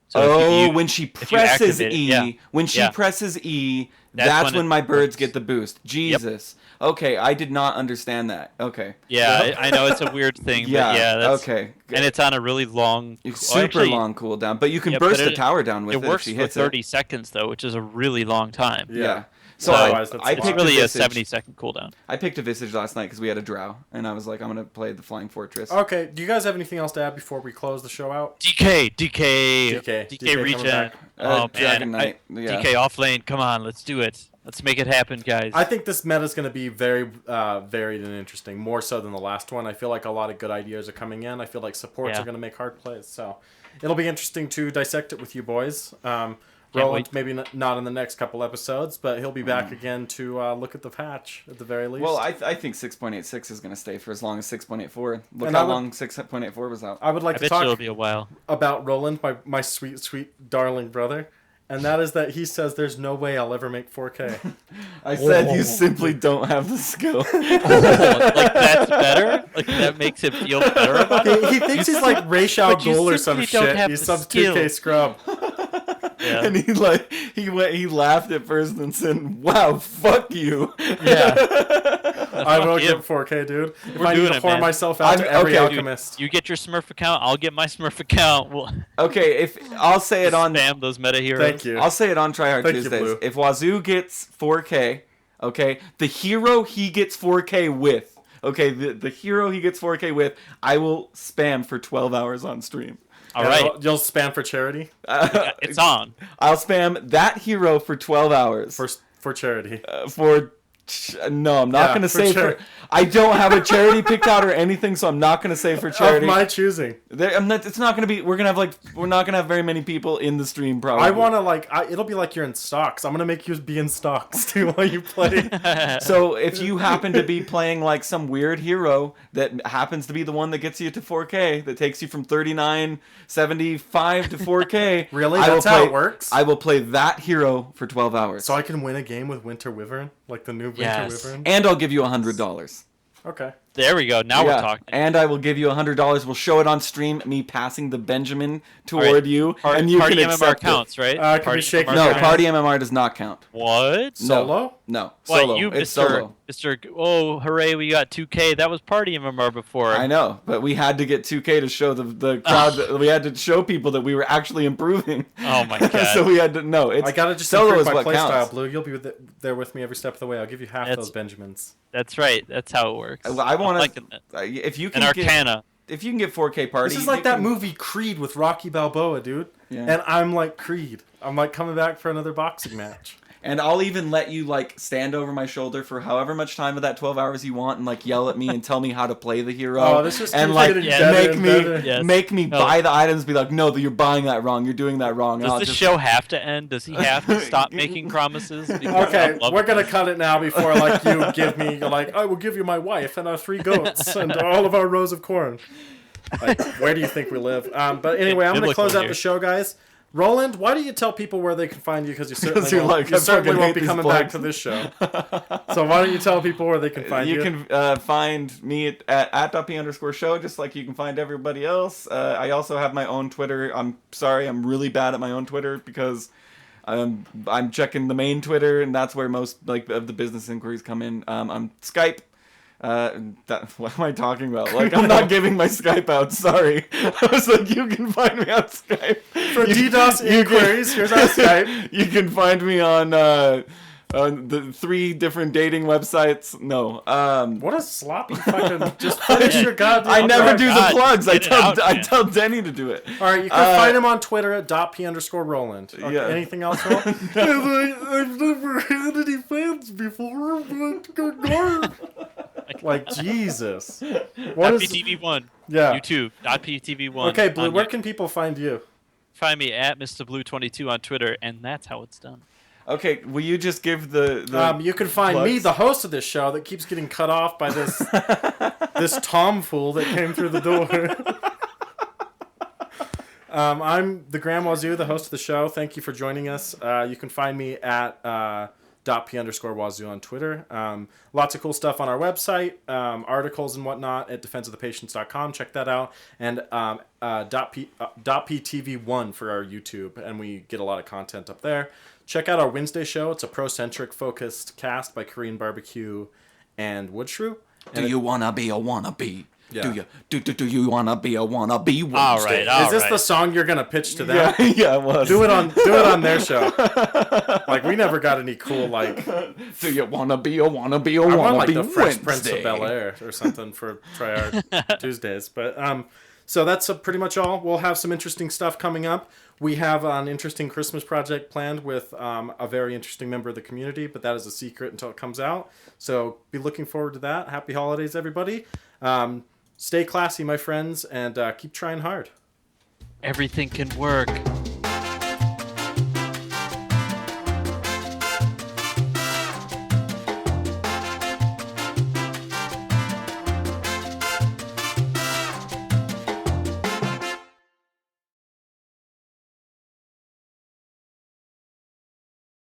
Speaker 3: So if you-
Speaker 4: When she
Speaker 3: if you
Speaker 4: presses
Speaker 3: activate it,
Speaker 4: E,
Speaker 3: yeah.
Speaker 4: when she
Speaker 3: Yeah.
Speaker 4: presses E,
Speaker 3: That's
Speaker 4: that's
Speaker 3: when
Speaker 4: when
Speaker 3: it
Speaker 4: my birds
Speaker 3: works.
Speaker 4: get the boost. Jesus. Okay, I did not understand that. Okay.
Speaker 3: Yeah, I know it's a weird thing,
Speaker 4: Yeah.
Speaker 3: but yeah, that's
Speaker 4: okay.
Speaker 3: and it's on a really long,
Speaker 4: Super
Speaker 3: actually,
Speaker 4: long cooldown, but you can
Speaker 3: yeah,
Speaker 4: burst
Speaker 3: but
Speaker 4: the tower down with
Speaker 3: It
Speaker 4: it,
Speaker 3: works
Speaker 4: if she
Speaker 3: for
Speaker 4: hits
Speaker 3: 30
Speaker 4: it.
Speaker 3: seconds though, which is a really long time.
Speaker 2: Yeah.
Speaker 4: So
Speaker 2: Otherwise, that's
Speaker 4: I
Speaker 2: a lot.
Speaker 3: It's
Speaker 4: picked
Speaker 3: really a
Speaker 4: Visage.
Speaker 3: 70-second cooldown.
Speaker 4: I picked a Visage last night because we had a Drow, and I was like, I'm gonna play the Flying Fortress.
Speaker 2: Okay, do you guys have anything else to add before we close the show out?
Speaker 3: DK
Speaker 2: DK coming
Speaker 3: regen.
Speaker 2: back.
Speaker 3: Oh
Speaker 4: Dragon
Speaker 3: man,
Speaker 4: Knight. Yeah.
Speaker 3: DK off lane. Come on, let's do it. Let's make it happen, guys.
Speaker 2: I think this meta is going to be very varied and interesting, more so than the last one. I feel like a lot of good ideas are coming in. I feel like supports
Speaker 3: Yeah.
Speaker 2: are going to make hard plays. So it'll be interesting to dissect it with you boys. Roland,
Speaker 3: wait.
Speaker 2: maybe not in the next couple episodes, but he'll be back again to look at the patch at the very least.
Speaker 4: Well, I think 6.86 is gonna stay for as long as 6.84. Look
Speaker 2: And
Speaker 4: how
Speaker 2: I would-
Speaker 4: long 6.84 was out.
Speaker 2: I would like
Speaker 3: I
Speaker 2: to
Speaker 3: bet you it'll
Speaker 2: talk
Speaker 3: be a while.
Speaker 2: about Roland, my sweet, sweet, darling brother. And that is that he says there's no way I'll ever make 4K.
Speaker 4: I said you simply don't have the skill.
Speaker 3: Like that's better. Like that makes him feel better about it.
Speaker 2: He thinks he's like Ray Shao
Speaker 3: But you
Speaker 2: Ghoul or some
Speaker 3: simply don't
Speaker 2: shit.
Speaker 3: have
Speaker 2: He's
Speaker 3: the
Speaker 2: some
Speaker 3: skill.
Speaker 2: 2K scrub.
Speaker 3: Yeah.
Speaker 4: And he laughed at first and said, "Wow, fuck you."
Speaker 2: Yeah. I will
Speaker 3: him.
Speaker 2: get 4K, dude. If
Speaker 3: We're
Speaker 2: I need
Speaker 3: doing
Speaker 2: to
Speaker 3: it,
Speaker 2: whore
Speaker 3: man.
Speaker 2: myself out to every
Speaker 4: okay, dude.
Speaker 2: alchemist.
Speaker 3: You get your Smurf account. I'll get my Smurf account. We'll
Speaker 4: Okay, if I'll say it on
Speaker 3: spam those meta heroes.
Speaker 2: Thank you.
Speaker 4: I'll say it on Tryhard
Speaker 2: Thank you,
Speaker 4: Tuesdays.
Speaker 2: Blue.
Speaker 4: If Wazoo gets 4K, okay, the hero he gets 4K with, okay, the hero he gets 4K with, I will spam for 12 hours on stream.
Speaker 3: All right,
Speaker 2: You'll spam for charity?
Speaker 3: it's on.
Speaker 4: I'll spam that hero for 12 hours
Speaker 2: For charity.
Speaker 4: for No, I'm not
Speaker 2: Yeah,
Speaker 4: going to
Speaker 2: for
Speaker 4: say
Speaker 2: sure.
Speaker 4: for. I don't have a charity picked out or anything, so I'm not going to say for charity.
Speaker 2: Of my choosing.
Speaker 4: It's not going to be. We're not going to have very many people in the stream. Probably.
Speaker 2: I want to it'll be like you're in stocks. I'm gonna make you be in stocks too while you play.
Speaker 4: So if you happen to be playing like some weird hero that happens to be the one that gets you to 4K, that takes you from 39.75 to 4K,
Speaker 2: Really? That's how it works?
Speaker 4: I will play that hero for 12 hours.
Speaker 2: So I can win a game with Winter Wyvern, like the new Winter
Speaker 3: Yes.
Speaker 2: Wyvern.
Speaker 4: And I'll give you $100.
Speaker 2: Okay.
Speaker 3: There we go. Now we're talking.
Speaker 4: And I will give you $100. We'll show it on stream, me passing the Benjamin toward
Speaker 3: Right.
Speaker 4: you,
Speaker 3: Party,
Speaker 4: and you
Speaker 3: party
Speaker 4: can
Speaker 3: MMR
Speaker 4: accept
Speaker 3: counts,
Speaker 4: it.
Speaker 3: right?
Speaker 2: Can
Speaker 3: Party
Speaker 2: we shake
Speaker 3: MMR
Speaker 4: No,
Speaker 3: counts?
Speaker 4: party MMR does not count.
Speaker 3: What?
Speaker 2: Solo?
Speaker 4: No,
Speaker 3: What,
Speaker 4: solo.
Speaker 3: you,
Speaker 4: It's
Speaker 3: Mr.
Speaker 4: solo.
Speaker 3: Mr. Oh, hooray, we got 2K. That was party MMR before.
Speaker 4: I know, but we had to get 2K to show the crowd. We had to show people that we were actually improving.
Speaker 3: Oh my god.
Speaker 4: So we had to know. It's
Speaker 2: I gotta just
Speaker 4: solo
Speaker 2: improve
Speaker 4: is
Speaker 2: my
Speaker 4: what
Speaker 2: playstyle,
Speaker 4: counts.
Speaker 2: Blue. You'll be there with me every step of the way. I'll give you half
Speaker 3: That's-
Speaker 2: those Benjamins.
Speaker 3: That's right. That's how it works.
Speaker 4: I want
Speaker 3: I'm liking that.
Speaker 4: to. If you
Speaker 3: An
Speaker 4: can get,
Speaker 3: Arcana.
Speaker 4: if you can get 4K party,
Speaker 2: This is
Speaker 4: you
Speaker 2: like that
Speaker 4: can-
Speaker 2: movie Creed with Rocky Balboa, dude.
Speaker 4: Yeah.
Speaker 2: And I'm like Creed. I'm like coming back for another boxing match.
Speaker 4: And I'll even let you like stand over my shoulder for however much time of that 12 hours you want, and like yell at me and tell me how to play the hero.
Speaker 2: Oh, this just
Speaker 4: and
Speaker 2: keeps
Speaker 4: like
Speaker 2: getting
Speaker 3: Yeah.
Speaker 2: better
Speaker 4: make
Speaker 2: and
Speaker 4: me
Speaker 2: better.
Speaker 3: Yes.
Speaker 4: make me
Speaker 3: No.
Speaker 4: buy the items. Be like, no, you're buying that wrong. You're doing that wrong. And
Speaker 3: Does
Speaker 4: I'll
Speaker 3: this
Speaker 4: just-
Speaker 3: show have to end? Does he have to stop making promises? Because
Speaker 2: Okay,
Speaker 3: I'm loving
Speaker 2: we're gonna
Speaker 3: this.
Speaker 2: cut it now before like you give me like I will give you my wife and our 3 goats and all of our rows of corn. Like, where do you think we live? But anyway, I'm gonna
Speaker 3: Biblical
Speaker 2: close out
Speaker 3: here.
Speaker 2: the show, guys. Roland, why do you tell people where they can find you? Because you certainly,
Speaker 4: you're
Speaker 2: won't,
Speaker 4: like,
Speaker 2: you
Speaker 4: I
Speaker 2: certainly
Speaker 4: fucking
Speaker 2: won't
Speaker 4: hate
Speaker 2: be
Speaker 4: these
Speaker 2: coming back
Speaker 4: plugs.
Speaker 2: to this show. So why don't you tell people where they can find you?
Speaker 4: You can find me at @DotP_show, just like you can find everybody else. I also have my own Twitter. I'm sorry, I'm really bad at my own Twitter because I'm checking the main Twitter, and that's where most like of the business inquiries come in. I'm Skype. What am I talking about? Like, I'm not giving my Skype out. Sorry. I was like, you can find me on Skype.
Speaker 2: For DDoS inquiries, here's our Skype.
Speaker 4: You can find me on the 3 different dating websites. No.
Speaker 2: What a sloppy fucking... Just finish your goddamn...
Speaker 4: I never
Speaker 2: plug.
Speaker 4: do
Speaker 3: God,
Speaker 4: the plugs. I
Speaker 3: get it out,
Speaker 4: I
Speaker 3: man.
Speaker 4: tell Denny to do it.
Speaker 2: All right, you can find him on Twitter at @P_Roland. Okay,
Speaker 4: Yeah.
Speaker 2: Anything else, Roland? I've never had any fans before, but... Like, Jesus. What is...
Speaker 3: .ptv1.
Speaker 2: Yeah.
Speaker 3: YouTube. .ptv1.
Speaker 2: Okay, Blue,
Speaker 3: on
Speaker 2: where
Speaker 3: YouTube.
Speaker 2: can people find you?
Speaker 3: Find me at Mr. Blue22 on Twitter, and that's how it's done.
Speaker 4: Okay, will you just give the
Speaker 2: You can find me,
Speaker 4: plugs?
Speaker 2: the host of this show, that keeps getting cut off by this this tomfool that came through the door. I'm the Graham Wazoo, the host of the show. Thank you for joining us. You can find me at .p_wazoo on Twitter. Lots of cool stuff on our website, articles and whatnot at defenseofthepatients.com. Check that out. And .ptv1 for our YouTube, and we get a lot of content up there. Check out our Wednesday show. It's a pro-centric focused cast by Korean Barbecue and Woodshrew.
Speaker 4: Do you wanna be a wannabe?
Speaker 2: Yeah.
Speaker 4: Do you wanna be a wannabe?
Speaker 3: All right. All
Speaker 2: Is this
Speaker 3: right.
Speaker 2: the song you're gonna pitch to them?
Speaker 4: Yeah, yeah, it was.
Speaker 2: Do it on their show. Like, we never got any cool like.
Speaker 4: Do you wanna be a wannabe?
Speaker 2: I
Speaker 4: A
Speaker 2: want like
Speaker 4: wannabe
Speaker 2: the Fresh Prince
Speaker 4: Wednesday?
Speaker 2: of Bel Air or something for Tryhard Tuesdays. But so that's pretty much all. We'll have some interesting stuff coming up. We have an interesting Christmas project planned with a very interesting member of the community, but that is a secret until it comes out. So be looking forward to that. Happy holidays, everybody. Stay classy, my friends, and keep trying hard.
Speaker 3: Everything can work.